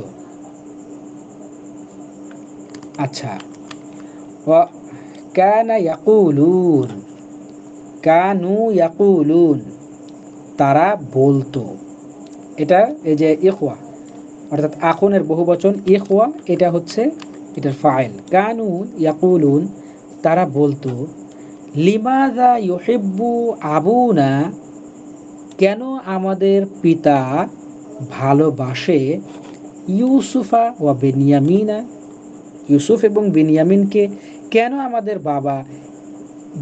Speaker 1: আচ্ছা, কানা ইয়াকুলুন, কানু ইয়াকুলুন, তারা বলতো। এটা এই যে ইখওয়া, অর্থাৎ আখুনের বহুবচন ইখওয়া, এটা হচ্ছে এটার ফাইল। কানু ইয়াকুলুন, তারা বলতো, লিমাযা ইউহিব্বু আবুনা, কেন আমাদের পিতা ভালোবাসে, ইউসুফা ওয়া বেনিয়ামিনা, ইউসুফ এবং বেনিয়ামিনকে কেন আমাদের বাবা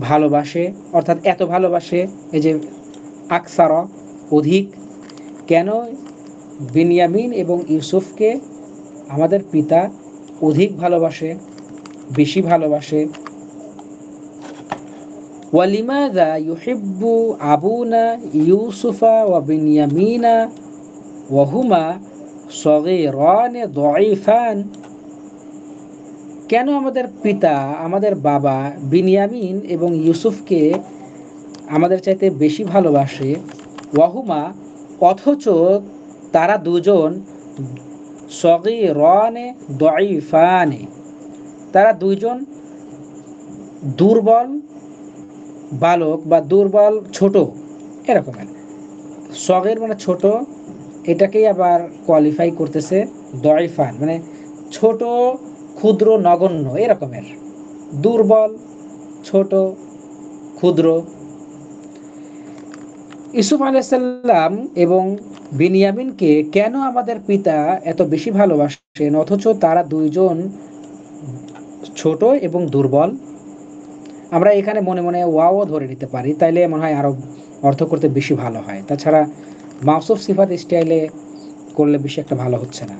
Speaker 1: ভালোবাসে, অর্থাৎ এত ভালোবাসে। এই যে আকসারা, অধিক, কেন বেনিয়ামিন এবং ইউসুফকে আমাদের পিতা অধিক ভালোবাসে, বেশি ভালোবাসে। ওয়ালিমাযা ইউহিব্বু আবুনা ইউসুফা ওয়া বিনয়ামিনা ওয়া হুমা সগীরান দাঈফান, কেন আমাদের পিতা, আমাদের বাবা বিনয়ামিন এবং ইউসুফকে আমাদের চাইতে বেশি ভালোবাসে। ওয়াহুমা, অথচ তারা দুজন, সগীরানে দাঈফানে, তারা দুইজন দুর্বল বালক বা দুর্বল ছোট, এরকমের। সগীর মানে ছোট, এটাকেই আবার কোয়ালিফাই করতেছে দাঈফান, মানে ছোট, ক্ষুদ্র, নগণ্য, এরকমের। দুর্বল, ছোট, ক্ষুদ্র। ইউসুফ আলাইহিস সালাম এবং বিনয়ামিনকে কেন আমাদের পিতা এত বেশি ভালোবাসেন, অথচ তারা দুইজন ছোট এবং দুর্বল। আমরা এখানে মনে মনে ওয়াও ধরে নিতে পারি, তাইলে মনে হয় আরো অর্থ করতে বেশি ভালো হয়। তাছাড়া মাউসুফ সিফাত স্টাইলে করলে বেশি একটা ভালো হচ্ছে না।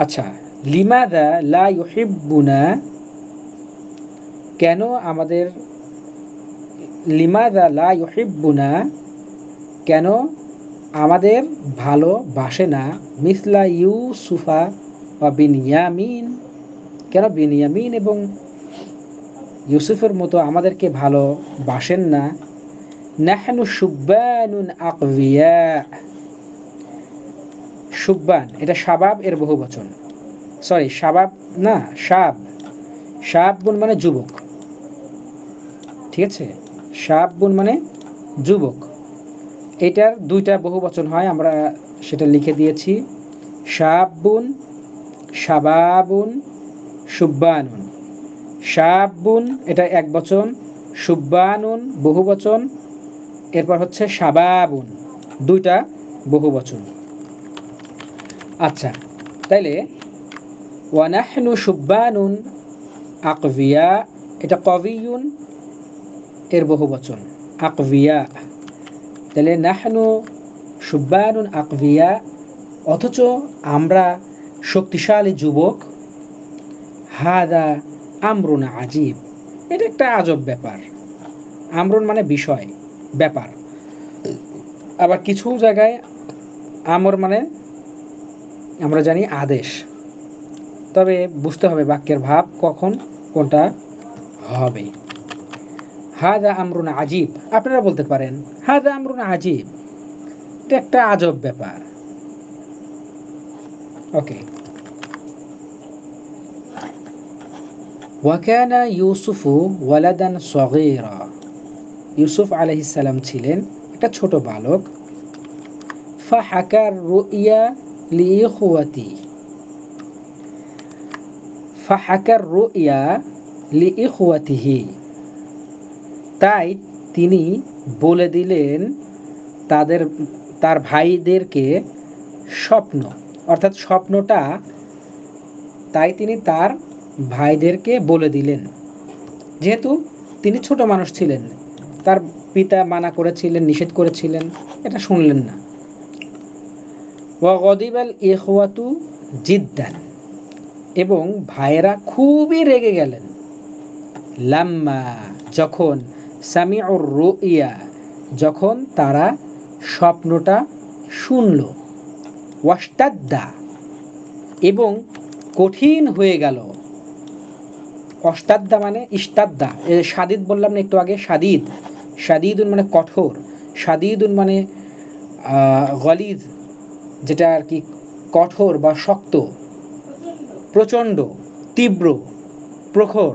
Speaker 1: আচ্ছা, লিমাযা লা ইউহিব্বুনা, কেন আমাদের, লিমাযা লা ইউহিব্বুনা, কেন আমাদের ভালোবাসে না, মিসলা ইউসুফা ওয়া বিনয়ামিন, কেন বিনয়ামিন এবং ইউসুফের মতো আমাদেরকে ভালোবাসেন না। নাহনু শুব্বানুন আকবিয়া, শুব্বান এটা শাবাব এর বহুবচন, সরি শাবাব না, শাবুন মানে যুবক, ঠিক আছে, শাবুন মানে যুবক। এটার দুইটা বহুবচন হয়, আমরা সেটা লিখে দিয়েছি, শাবুন, শাবাবুন, শুব্বানুন। শাবুন এটা এক বচন, শুব্বানুন বহুবচন, এরপর হচ্ছে শাবাবুন দুইটা বহুবচন। আচ্ছা, তাইলে ওয়ানাহনু শুব্বানুন আকবিয়া, এটা কবিয়ুন এর বহুবচন, আকবিয়া। তাহলে নাহনু শুব্বানুন আকবিয়া, অথচ আমরা শক্তিশালী যুবক। হাদা আমরুন আজীব, এটা একটা আজব ব্যাপার। আমরুন মানে বিষয়, ব্যাপার। আবার কিছু জায়গায় আমর মানে আমরা জানি আদেশ, তবে বুঝতে হবে বাক্যের ভাব কখন কোনটা হবে। হাদা আমরুন আজীব, আপনারা বলতে পারেন হাদা আমরুন আজীব, এটা একটা আজব ব্যাপার। ওকে। ওয়াকানা ইউসুফু ওয়ালাদান সগীরা, ইউসুফ আলাইহিস সালাম ছিলেন একটা ছোট বালক। ফাহাকার রুইয়া লিইখওয়াতি, ফাহাকার রুইয়া লিইখওয়াতিহি, তাই তিনি বলে দিলেন তাদের, তার ভাইদেরকে স্বপ্ন, অর্থাৎ স্বপ্নটা তাই তিনি তার ভাইদেরকে বলে দিলেন। যেহেতু তিনি ছোট মানুষ ছিলেন, তার পিতা মানা করেছিলেন, নিষেধ করেছিলেন, এটা শুনলেন না। ওয়া গদিবাল ইখওয়াতু জিদ্দান, এবং ভাইয়েরা খুবই রেগে গেলেন। লাম্মা, যখন, সামিউর রুইয়া, যখন তারা স্বপ্নটা শুনল। ওয়াস্তাদ্দা, এবং কঠিন হয়ে গেল। অস্তাদ্দা মানে ইস্তাদ্দা, সাদিদ বললাম না একটু আগে, সাদিদ, সাদিদুন মানে কঠোর, সাদিদুন মানে গলিদ, যেটা আর কি কঠোর বা শক্ত, প্রচণ্ড, তীব্র, প্রখর।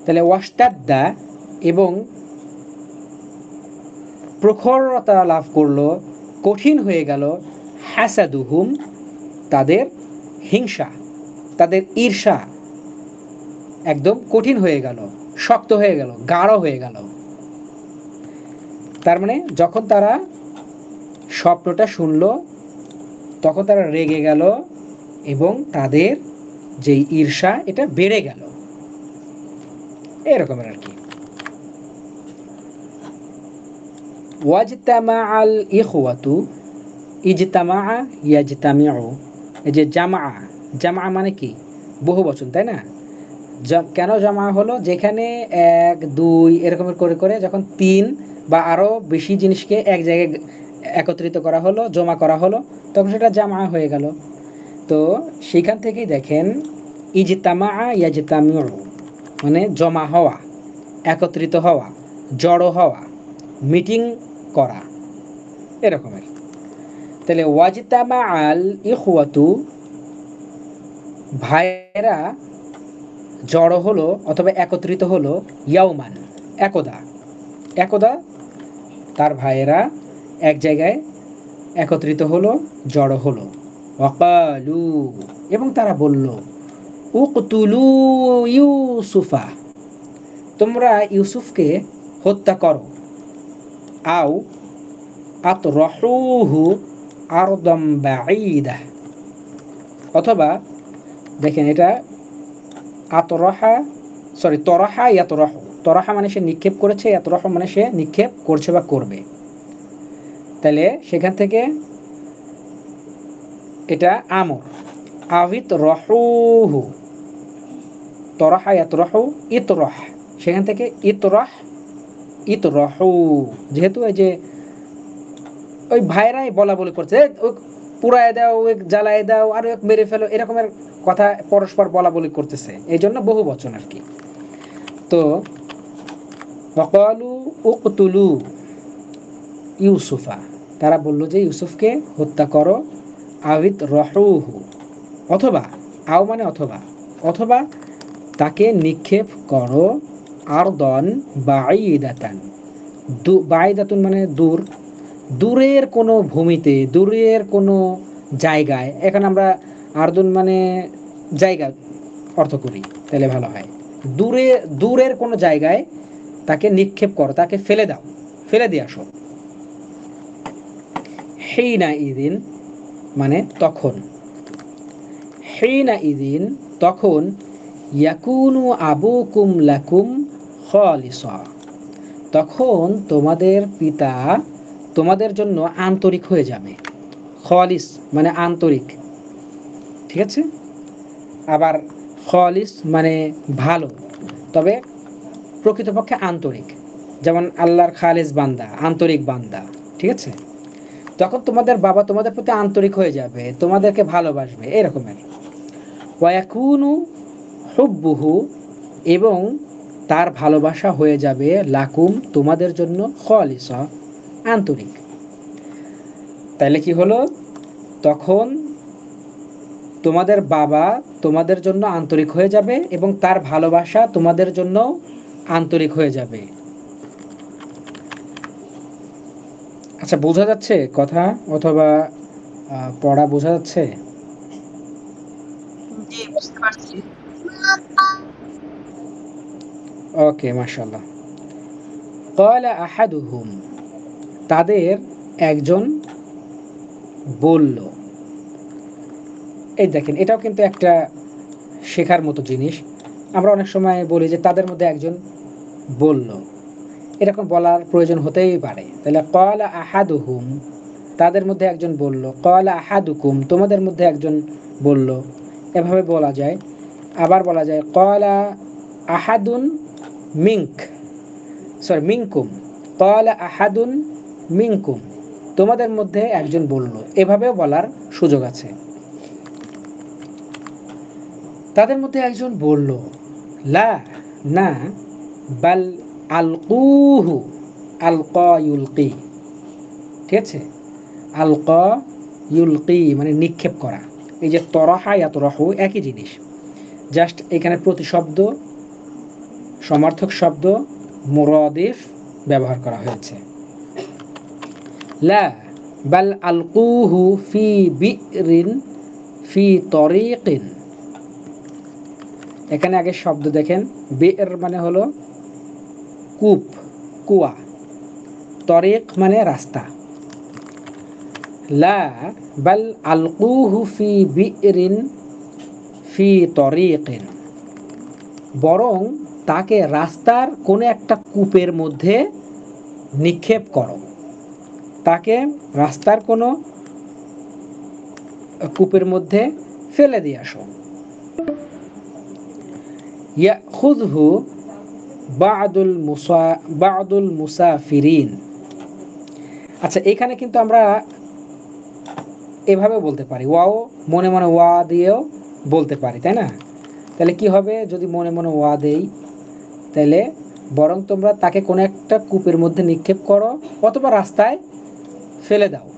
Speaker 1: তাহলে ওয়াস্তাদ্দা, এবং প্রখরতা লাভ করলো, কঠিন হয়ে গেল। হাসাদুহুম, তাদের হিংসা, তাদের ঈর্ষা একদম কঠিন হয়ে গেল, শক্ত হয়ে গেল, গাঢ় হয়ে গেল। তার মানে যখন তারা স্বপ্নটা শুনল তখন তারা রেগে গেল এবং তাদের যে ঈর্ষা এটা বেড়ে গেল, এরকমের আর কি। ওয়াজতামা আল ইখওয়াতু, ইজতামা ইয়াজতামিউ, এই যে জামা, জামা মানে কি বহু বচন, তাই না? কেন জামা হলো? যেখানে এক দুই এরকমের করে করে যখন তিন বা আরও বেশি জিনিসকে এক জায়গায় একত্রিত করা হলো, জমা করা হলো, তখন সেটা জামা হয়ে গেল। তো সেখান থেকেই দেখেন ইজতামা ইয়াজতামিউ মানে জমা হওয়া, একত্রিত হওয়া, জড়ো হওয়া, মিটিং করা, এরকমের। তাহলে ওয়াজতামা আল ইখওয়াতু, ভাইয়েরা জড়ো হলো অথবা একত্রিত হলো, ইয়াউমান, একদা, একদা তার ভাইয়েরা এক জায়গায় একত্রিত হলো, জড়ো হলো। ওয়াকালু, এবং তারা বলল, উকতুলু ইউসুফা, তোমরা ইউসুফকে হত্যা করো। আও আতরহুহু আরদাম বাঈদা, অথবা দেখেন এটা আতরাহা, সরি তরাহা, ইয়াতরাহু, তরাহা মানে সে নিক্ষেপ করেছে, ইয়াতরাহু মানে সে নিক্ষেপ করছে বা করবে। তাহলে সেখান থেকে এটা আমর, আবিত রহুহু, তরাহা ইয়াতরাহু, ইতরাহ, সেখান থেকে ইতরাহ, ইতরাহু, যেহেতু এই যে ওই ভাইরাই বলা বলি করছে, ওই পুরায় দাও, ওই জ্বালায় দাও, আর এক মেরে ফেলো, এরকমের কথা পরস্পর বলা বলি করতেছে, এই জন্য বহু বচন আর কি। তো ওয়াকালু উকতুলু ইউসুফা, তারা বলল যে ইউসুফকে হত্যা করো। আবিত রহুহু, অথবা, আও মানে অথবা, অথবা তাকে নিক্ষেপ করো। আরদন বাঈদাতান, বাঈদাতুন মানে দূর, দূরের কোনো ভূমিতে, দূরের কোনো জায়গায়। এখন আমরা আরদুন মানে জায়গা অর্থ করি, তাহলে ভালো হয়। দূরে, দূরের কোনো জায়গায় তাকে নিক্ষেপ করো, তাকে ফেলে দাও, ফেলে দিয়ে আসো। হিনা ইদিন মানে তখন, হিনা ইদিন তখন, ইয়াকুনু আবুকুম লাকুম খালিসা, তখন তোমাদের পিতা তোমাদের জন্য আন্তরিক হয়ে যাবে। খালিস মানে আন্তরিক, ঠিক আছে? আবার খালিস মানে ভালো, তবে প্রকৃতপক্ষে আন্তরিক, যেমন আল্লাহর খালিস বান্দা, আন্তরিক বান্দা, ঠিক আছে? তখন তোমাদের বাবা তোমাদের প্রতি আন্তরিক হয়ে যাবে, তোমাদেরকে ভালোবাসবে, এরকমের। ওয়াকুনু হুব্বুহু এবং তার ভালোবাসা হয়ে যাবে লাকুম তোমাদের জন্য খালিসা আন্তরিক। তাহলে কি হলো, তখন তোমাদের বাবা তোমাদের জন্য আন্তরিক হয়ে যাবে এবং তার ভালোবাসা তোমাদের জন্য আন্তরিক হয়ে যাবে। আচ্ছা, বোঝা যাচ্ছে কথা অথবা পড়া বোঝা যাচ্ছে?
Speaker 3: জি, বুঝতে পারছি।
Speaker 1: ওকে, মাশাআল্লাহ। ক্বালা আহাদুহুম, তাদের একজন বলল। এই দেখেন, এটাও কিন্তু একটা শেখার মতো জিনিস। আমরা অনেক সময় বলি যে তাদের মধ্যে একজন বলল, এরকম বলার প্রয়োজন হতেই পারে। তাহলে ক্বালা আহাদুহুম, তাদের মধ্যে একজন বলল। ক্বালা আহাদুকুম, তোমাদের মধ্যে একজন বলল। এভাবে বলা যায়। আবার বলা যায় ক্বালা আহাদুন মিনকুম। ক্বালা আহাদুন মিনকুম, তোমাদের মধ্যে একজন বলল। এভাবেও বলার সুযোগ আছে। তাদের মধ্যে একজন বলল, লা, না, বাল আলকুহু, আলকা ইউলকি। ঠিক আছে, আলকা ইউলকি মানে নিক্ষেপ করা। এই যে তরাহা ইয়াতরাহু একই জিনিস, জাস্ট এখানে প্রতিশব্দ, সমার্থক শব্দ, মুরাদিফ ব্যবহার করা হয়েছে। লা বাল আলকুহু ফি বিরিন ফি তরিকিন। এখানে আগে শব্দ দেখেন, বির মানে হলো কূপ, কুয়া, তরিক মানে রাস্তা। লা বাল আলকুহু ফি বিরিন ফি তরিকিন, বরং তাকে রাস্তার কোনো একটা কূপের মধ্যে নিক্ষেপ করো। তাকে রাস্তার কোনো কূপের মধ্যে ফেলে দিয়ে আসো। ইয়াখুযহু বা'দুল মুসাফিরিন। আচ্ছা, এখানে কিন্তু আমরা এভাবে বলতে পারি, ওয়াও মনে মনে ওয়া দিয়েও বলতে পারি, তাই না? তাহলে কি হবে যদি মনে মনে ওয়া দেই? তাহলে বরং তোমরা তাকে কোনো একটা কূপের মধ্যে নিক্ষেপ করো অথবা রাস্তায় ফেলে দাও,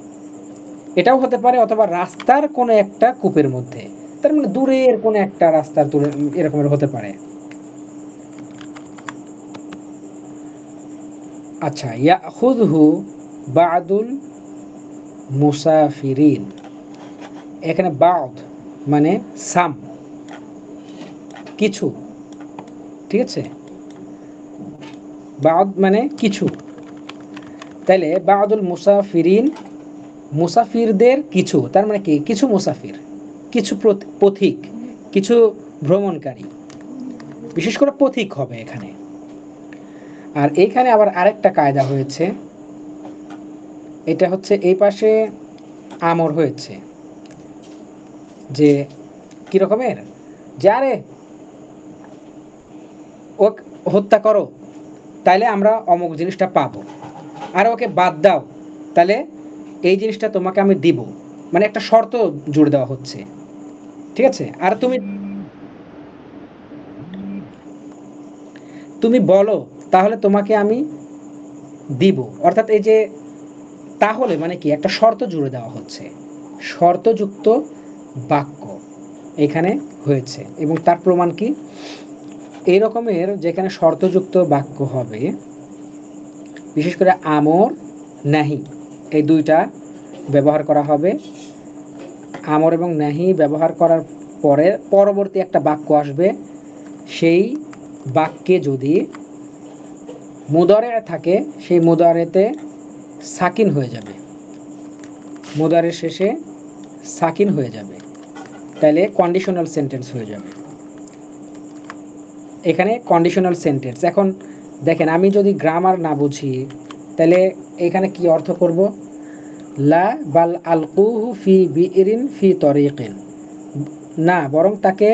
Speaker 1: এটাও হতে পারে। অথবা রাস্তার কোনো একটা কূপের মধ্যে, তার মানে দূরের কোনো একটা রাস্তার দূরে, এরকমের হতে পারে। আচ্ছা, ইয়াখুযহু বা'দুল মুসাফিরিন, এখানে বা'দ মানে সাম, কিছু। ঠিক আছে, বা'দ মানে কিছু। তাহলে বা'দুল মুসাফিরিন, মুসাফিরদের কিছু, তার মানে কি কিছু মুসাফির, কিছু পথিক, কিছু ভ্রমণকারী, বিশেষ করে পথিক হবে এখানে। আর এইখানে আবার আরেকটা কায়দা হয়েছে, এটা হচ্ছে এই পাশে আমর হয়েছে, যে কি রকমের, যারে ও হত্যা করো তাইলে আমরা অমুক জিনিসটা পাবো, আর ওকে বাদ দাও তাহলে এই জিনিসটা তোমাকে আমি দিব, মানে একটা শর্ত জুড়ে দেওয়া হচ্ছে। ঠিক আছে, আর তুমি বলো তাহলে তোমাকে আমি দিব, অর্থাৎ এই যে তাহলে মানে কি একটা শর্ত জুড়ে দেওয়া হচ্ছে, শর্তযুক্ত বাক্য এখানে হয়েছে। এবং তার প্রমাণ কি, এই রকমের যেখানে শর্তযুক্ত বাক্য হবে, বিশেষ করে আমর নাহি এই দুইটা ব্যবহার করা হবে। আমর এবং নাহি ব্যবহার করার পরে পরবর্তী একটা বাক্য আসবে, সেই বাক্যে যদি মুদারে থাকে, সেই মুদারেতে সাকিন হয়ে যাবে, মুদারের শেষে সাকিন হয়ে যাবে, তাহলে কন্ডিশনাল সেন্টেন্স হয়ে যাবে। এখানে কন্ডিশনাল সেন্টেন্স। এখন দেখেন, আমি যদি গ্রামার না বুঝি তাহলে এখানে কি অর্থ করব, লা বাল আলকুহু ফি বিইরিন ফি তরিকিন, না বরং তাকে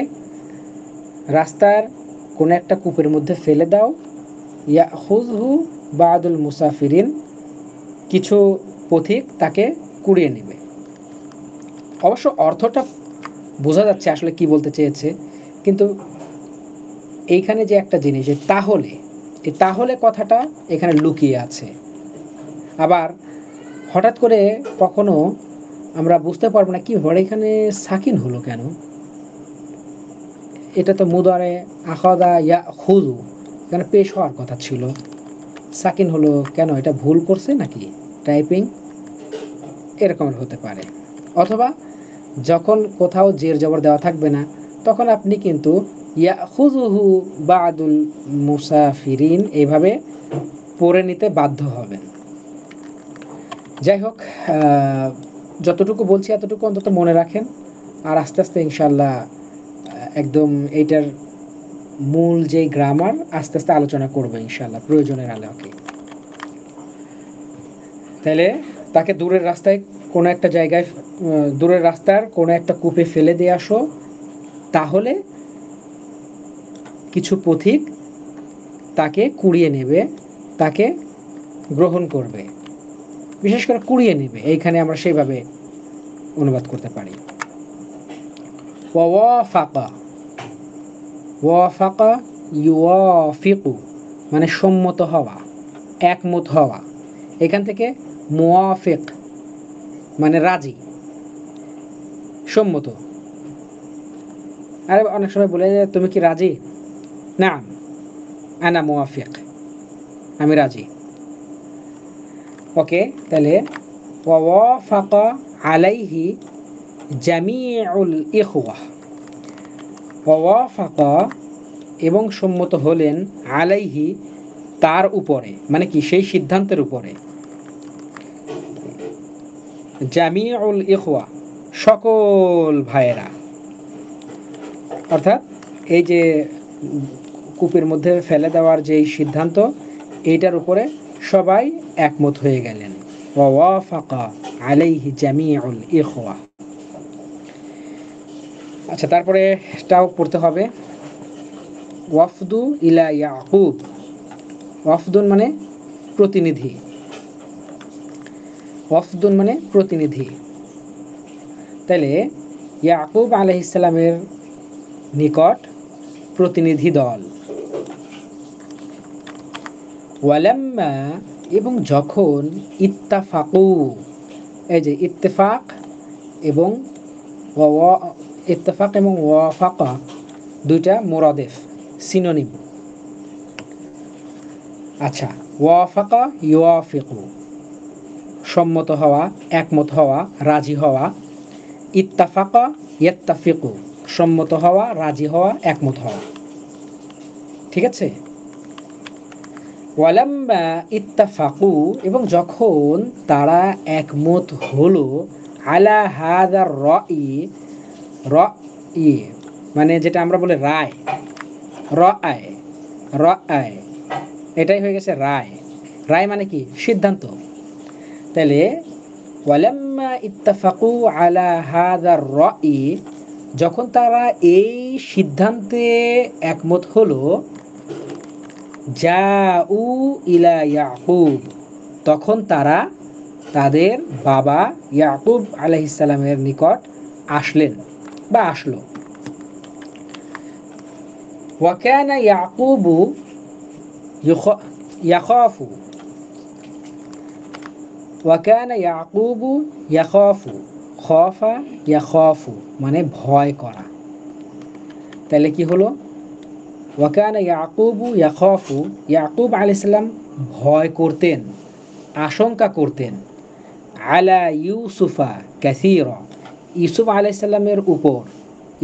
Speaker 1: রাস্তার কোনো একটা কূপের মধ্যে ফেলে দাও। ইয়াখুযহু বা'দুল মুসাফিরিন, কিছু পথিক তাকে কুড়িয়ে নেবে। অবশ্য অর্থটা বোঝা যাচ্ছে আসলে কি বলতে চেয়েছে, কিন্তু এইখানে যে একটা জিনিস, যে তাহলে, এই তাহলে কথাটা এখানে লুকিয়ে আছে। আবার হঠাৎ করে কখনো আমরা বুঝতে পারবো না কি হলো, এখানে সাকিন হলো কেন। এটা তো মুদারে আখাদা ইয়া খুযু, এখানে পেশ হওয়ার কথা ছিল, সাকিন হলো কেন? এটা ভুল করছে নাকি টাইপিং, এরকম হতে পারে। অথবা যখন কোথাও জের জবর দেওয়া থাকবে না, তখন আপনি কিন্তু ইয়াখুযুহু বা'দুল মুসাফিরিন এইভাবে পড়ে নিতে বাধ্য হবেন। যাই হোক, যতটুকু বলছি এতটুকু অন্তত মনে রাখেন, আর আস্তে আস্তে ইনশাল্লাহ একদম এইটার মূল যে গ্রামার আস্তে আস্তে আলোচনা করবো ইনশাল্লাহ প্রয়োজনের আলোকে। তাহলে তাকে দূরের রাস্তায় কোনো একটা জায়গায়, দূরের রাস্তার কোনো একটা কূপে ফেলে দিয়ে আসো, তাহলে কিছু পথিক তাকে কুড়িয়ে নেবে, তাকে গ্রহণ করবে, বিশেষ করে কুড়িয়ে নেবে, এইখানে আমরা সেইভাবে অনুবাদ করতে পারি। ওয়াফাকা, ওয়াফাকা ইউয়াফিকু মানে সম্মত হওয়া, একমত হওয়া। এখান থেকে মুওয়াফিক মানে রাজি, সম্মত। আরে অনেক সময় বলে যে তুমি কি রাজি? না, আনা মুওয়াফিক, আমি রাজি। ওকে, তাহলে ওয়াফাকা আলাইহি জামিউল ইখওয়া, ওয়াফাকা এবং সম্মত হলেন, আলাইহি তার উপরে, মানে কি সেই সিদ্ধান্তের উপরে, জামিউল ইখওয়া সকল ভাইয়েরা। অর্থাৎ এই যে কূপের মধ্যে ফেলে দেওয়ার যে সিদ্ধান্ত, এইটার উপরে সবাই একমত হয়ে গেলেন। ওয়াফাকা আলাইহি জামিউল ইখওয়া। আচ্ছা, তারপরে এটাও পড়তে হবে, ওয়াফদু ইলা ইয়াকুব। ওয়াফদুন মানে প্রতিনিধি, ওয়াফদুন মানে প্রতিনিধি। তাহলে ইয়াকুব আলাইহিস সালামের নিকট প্রতিনিধি দল। ওয়ালাম্মা এবং যখন, ইত্তাফাকু, এই যে ইত্তেফাক এবং ইত্তেফাক এবং ওয়াফাকা দুইটা মুরাদেফ, সিনোনিম। আচ্ছা, ওয়াফাকা ইউয়াফিকু সম্মত হওয়া, একমত হওয়া, রাজি হওয়া। ইত্তাফাকা ইয়াত্তাফিকু সম্মত হওয়া, রাজি হওয়া, একমত হওয়া। ঠিক আছে? ওয়ালাম্মা ইত্তাফাকু এবং যখন তারা একমত হলো, আলা হাদার রাই, রাই মানে যেটা আমরা বলি রায়, রায়, রায় এটাই হয়ে গেছে রায়। রায় মানে কি? সিদ্ধান্ত। তাহলে ওয়ালাম্মা ইত্তাফাকু আলা হাদার রাই, যখন তারা এই সিদ্ধান্তে একমত হলো, জাউ ইলা ইয়াকুব, তখন তারা তাদের বাবা ইয়াকুব আলাইহিস সালামের নিকট আসলেন বা আসলো। ওয়া কানা ইয়াকুবু ইয়াখাফু, ওয়া কানা ইয়াকুবু ইয়াখাফু, খাফা ইয়াখাফু মানে ভয় করা। তাহলে কি হলো? ওয়া কানা ইয়াকুবু ইয়াখাফু, ইয়াকুব আলাইহিস সালাম ভয় করতেন, আশঙ্কা করতেন, আলা ইউসুফা কাসীরা, ইউসুফ আলাইহিস সালামের উপর,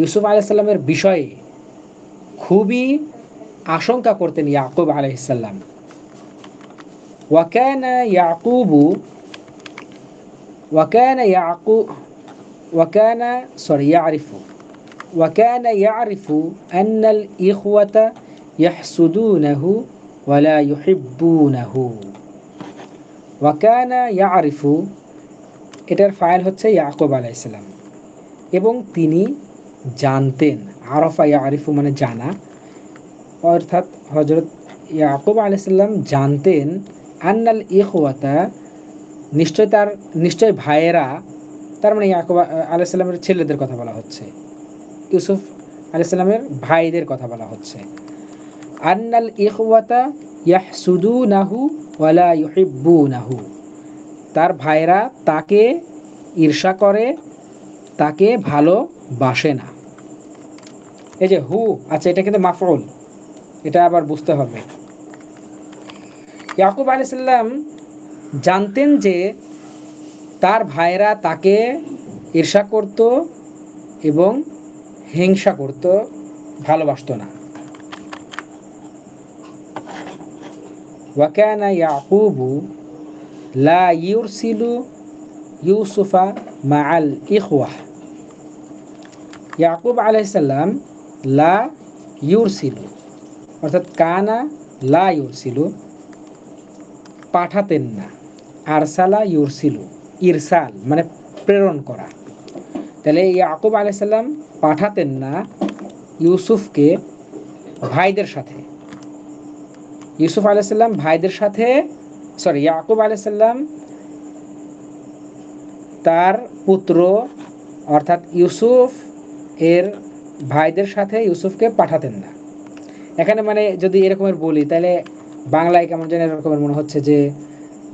Speaker 1: ইউসুফ আলাইহিস সালামের বিষয়ে খুবই আশঙ্কা করতেন ইয়াকুব আলাইহিস সালাম। ওয়া কানা ইয়াকুবু, ওয়া কানা ইয়াকুব, ওয়া কানা ইয়ারিফু, ওয়া কানা ইয়ারিফু আন্নাল ইখওয়াতা ইয়াহসুদুনাহু ওয়া লা ইউহিব্বুনাহু। ওয়া কানা ইয়ারিফু, এটার ফাইল হচ্ছে ইয়াকুব আলাইহিস সালাম, এবং তিনি জানতেন। আরাফা ইয়ারিফু মানে জানা, অর্থাৎ হযরত ইয়াকুব আলাইহিস সালাম জানতেন, আন্নাল ইখওয়াতা নিশ্চয় ভাইয়েরা, তার মানে ইয়াকুব আলাইহিস সালামের ছেলেদের কথা বলা হচ্ছে, ইউসুফ আলাইহিস সালামের ভাইদের কথা বলা হচ্ছে। আন্নাল ইখওয়াতা ইয়াহসুদুনাহু ওয়ালা ইউহিব্বুনাহু, তার ভাইরা তাকে ঈর্ষা করে, তাকে ভালোবাসে না। এই যে হু, আচ্ছা এটা কিন্তু মাফউল, এটা আবার বুঝতে হবে। ইয়াকুব আলাইহিস সালাম জানতেন যে তার ভাইরা তাকে ঈর্ষা করত এবং হিংসা করত, ভালোবাসত না। ওয়াকানা ইয়াকুবু লা ইউরসিলু ইউসুফা মাআল ইখওয়াহ, ইয়াকুব আলাইহিস সালাম লা ইউরসিলু অর্থাৎ কানা লা ইউরসিলু পাঠাতেন না, আরসালা ইউরসিলু ইরসাল মানে প্রেরণ করা। তাহলে ইয়াকুব আলাইহিস সালাম পাঠাতেন না ইউসুফকে ভাইদের সাথে। ইউসুফ আলাইহিস সালাম ভাইদের সাথে, ইয়াকুব আলাইহিস সালাম তার পুত্র অর্থাৎ ইউসুফ এর ভাইদের সাথে ইউসুফকে পাঠাতেন না। এখানে মানে যদি এরকমের বলি তাহলে বাংলায় কেমন যেন এরকমের মনে হচ্ছে যে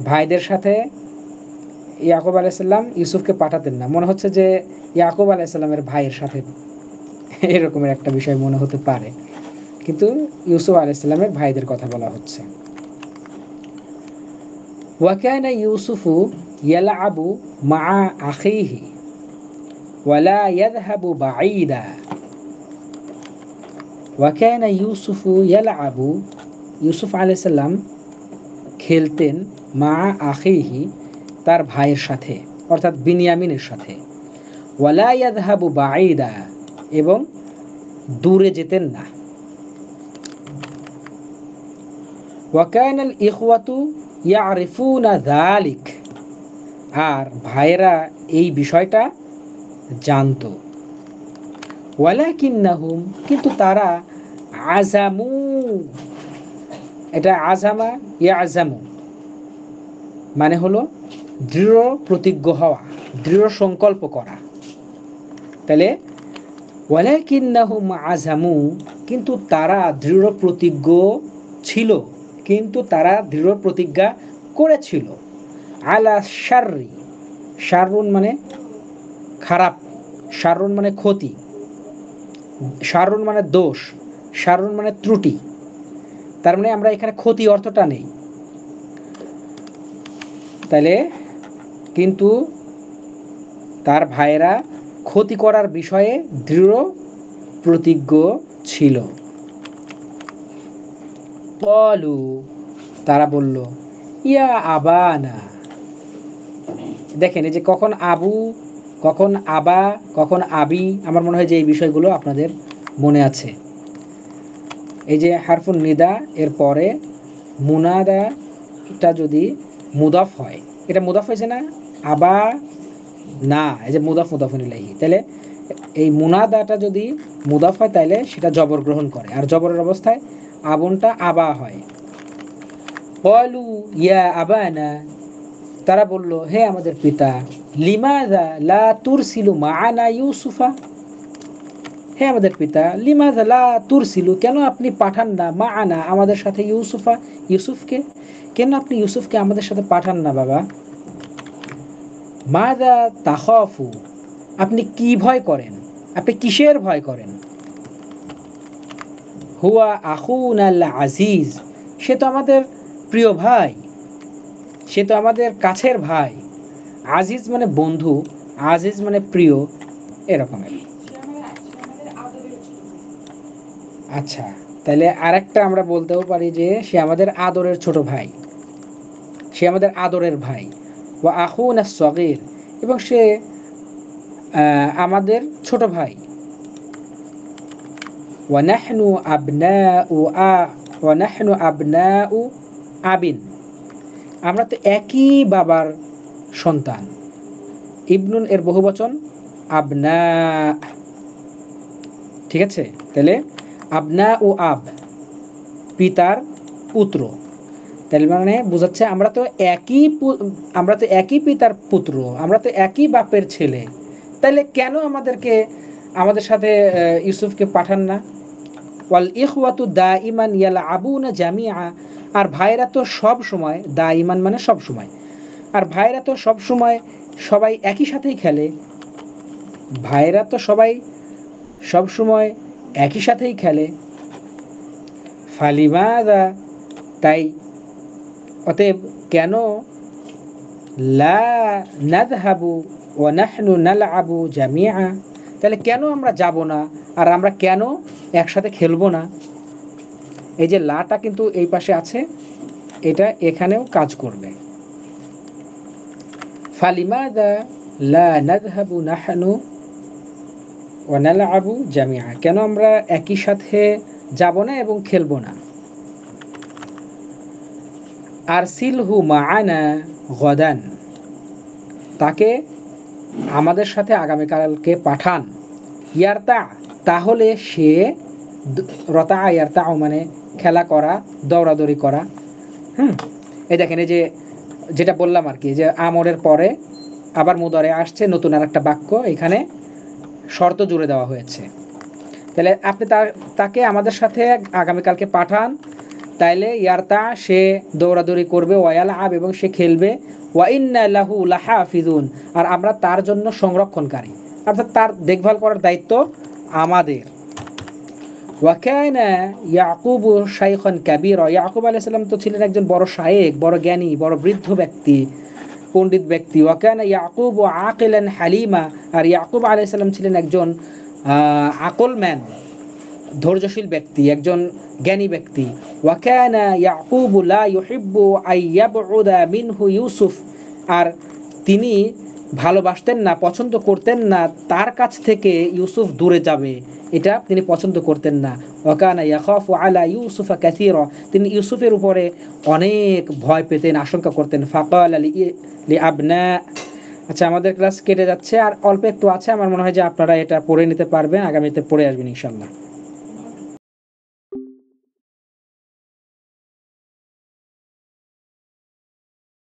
Speaker 1: ভাইদের সাথে ইয়াকুব আলাইহিস সালাম ইউসুফকে পাঠাতেন না, মনে হচ্ছে যে ইয়াকুব আলাইহিস সালামের ভাইয়ের সাথে, এরকমের একটা বিষয় মনে হতে পারে, কিন্তু ইউসুফ আলাইহিস সালামের ভাইদের কথা বলা হচ্ছে। ওয়াকানা ইউসুফু ইয়ালআবু মাআ আখিহি ওয়ালা ইয়াযহাবু বাঈদা, ওয়াকানা ইউসুফু ইয়ালআবু, ইউসুফ আলাইহিস সালাম খেলতেন মা আখিহি তার ভাইয়ের সাথে অর্থাৎ বিনিয়ামিনের সাথে, ওয়ালা ইয়াযহাবু বাঈদা এবং দূরে যেতেন না। ওয়াকানাল ইখওয়াতু ইয়ারিফুনা যালিক, আর ভাইয়েরা এই বিষয়টা জানতো। ওয়ালাকিন্নাহুম, কিন্তু তারা আযামু, এটা আযামা ইয়াযামু মানে হলো দৃঢ় প্রতিজ্ঞ হওয়া, দৃঢ় সংকল্প করা। তাহলে ওয়ালাকিন্নাহুম আযামু, কিন্তু তারা দৃঢ় প্রতিজ্ঞ ছিল, কিন্তু তারা দৃঢ় প্রতিজ্ঞা করেছিল। আলা শাররি, শাররুন মানে খারাপ, শাররুন মানে ক্ষতি, শাররুন মানে দোষ, শাররুন মানে ত্রুটি। তার মানে আমরা এখানে ক্ষতি অর্থটা নেই। তাহলে কিন্তু তার ভাইয়েরা ক্ষতি করার বিষয়ে দৃঢ় প্রতিজ্ঞ ছিল। ক্বালু, তারা বলল, ইয়া আবানা, দেখেন এই যে কখন আবু, কখন আবা, কখন আবি, আমার মনে হয় যে এই বিষয়গুলো আপনাদের মনে আছে। এই যে হারফুন নিদা এর পরে মুনাদাটা যদি মুদাফ হয়, এটা মুদাফ হয়েছে না, আবা না, এই যে মুদাফ মুদাফুন ইলাইহি, তাহলে এই মুনাদাটা যদি মুদাফ হয় তাহলে সেটা জবর গ্রহণ করে, আর জবরের অবস্থায় আবনটা আবা হয়। ক্বালু ইয়া আবানা, তারা বলল, হে আমাদের পিতা, লিমাযা লা তুরসিলু মাআনা ইউসুফা, হে আমাদের পিতা, লিমাযা লা তুরসিলু, কেন আপনি পাঠান না মাআনা আমাদের সাথে ইউসুফা, ইউসুফকে, কেন আপনি ইউসুফকে আমাদের সাথে পাঠান না বাবা। মাযা তাখাফু, আপনি কি ভয় করেন, আপনি কিসের ভয় করেন। হুয়া আখুনাল আজিজ, সে তো আমাদের প্রিয় ভাই, সে তো আমাদের কাছের ভাই। আজিজ মানে বন্ধু, আজিজ মানে প্রিয়, এরকমের। আচ্ছা, তাহলে আরেকটা আমরা বলতেও পারি যে সে আমাদের আদরের ছোট ভাই, সে আমাদের আদরের ভাই। ওয়া আখুনা সগীর, এবং সে আমাদের ছোট ভাই। ওয়া নাহনু আবনাউ আবিন, আমরা তো একই বাবার সন্তান। ইবনুন এর বহুবচন আবনা, ঠিক আছে। তাহলে আবনা ও আব, পিতার পুত্র, তাহলে মানে বোঝাচ্ছে আমরা তো একই পিতার পুত্র, আমরা তো একই বাপের ছেলে, তাহলে কেন আমাদের সাথে ইউসুফকে পাঠান না। ওয়াল ইখওয়াতু দাইমান ইয়ালআবুনা জামিআ, আর ভাইরা তো সব সময়, দাইমান মানে সব সময়, আর ভাইরা তো সব সময় সবাই একই সাথেই খেলে, ভাইরা তো সবাই সব সময় একই সাথেই খেলে। ফালিমাযা, তাই অতএব কেন, লা নাযহাবু ওয়া নাহনু নালআবু জামিআ, তাহলে কেন আমরা যাব না আর আমরা কেন একসাথে খেলবো না? এই যে লাটা কিন্তু এই পাশে আছে, এটা এখানেও কাজ করবে। ফালিমাযা লা নাযহাবু নাহনু ওয়া নালআবু জামিআ, কেন আমরা একই সাথে যাব না এবং খেলবো না? আরসিলহু মাআনা গাদান, তাকে আমাদের সাথে আগামীকালকে পাঠান। ইয়ারতা, তাহলে সে, রতা ইয়ারতা মানে খেলা করা, দৌড়াদৌড়ি করা। এই দেখেন, এই যে যেটা বললাম আর কি, যে আমরের পরে আবার মুদারে আসছে নতুন আর একটা বাক্য, এখানে শর্ত জুড়ে দেওয়া হয়েছে। তাহলে আপনি তাকে আমাদের সাথে আগামীকালকে পাঠান, তাইলে ইয়ারতা সে দৌড়াদৌড়ি করবে, ওয়াল আব এবং সে খেলবে, ওয়া ইন্না লাহু লাহাফিজুন আর আমরা তার জন্য সংরক্ষণকারী, অর্থাৎ তার দেখভাল করার দায়িত্ব আমাদের। ওয়া কানা ইয়াকুব শাইখান কাবীরা, ইয়াকুব আলাইহিস সালাম তো ছিলেন একজন বড় শায়েখ, বড় জ্ঞানী, বড় বৃদ্ধ ব্যক্তি, পণ্ডিত ব্যক্তি। ওয়া কানা ইয়াকুব আকিলান হালিমা, আর ইয়াকুব আলাইহিস সালাম ছিলেন একজন আকলম্যান, ধৈর্যশীল ব্যক্তি, একজন জ্ঞানী ব্যক্তি। ওয়া কানা ইয়াকুব লা ইউহিব্বু আন ইয়াবউদা মিনহু ইউসুফ, আর তিনি ভালোবাসতেন না, পছন্দ করতেন না তার কাছ থেকে ইউসুফ দূরে যাবে, এটা তিনি পছন্দ করতেন না। ওয়া কানা ইয়াখাফু আলা ইউসুফা কাসীরা, তিনি ইউসুফের উপরে অনেক ভয় পেতেন, আশঙ্কা করতেন। ফাকালা লিআবনা, আচ্ছা আমাদের ক্লাস কেটে যাচ্ছে, আর অল্প একটু আছে, আমার মনে হয় যে আপনারা এটা পড়ে নিতে পারবেন, আগামীতে পড়ে আসবেন ইনশাআল্লাহ।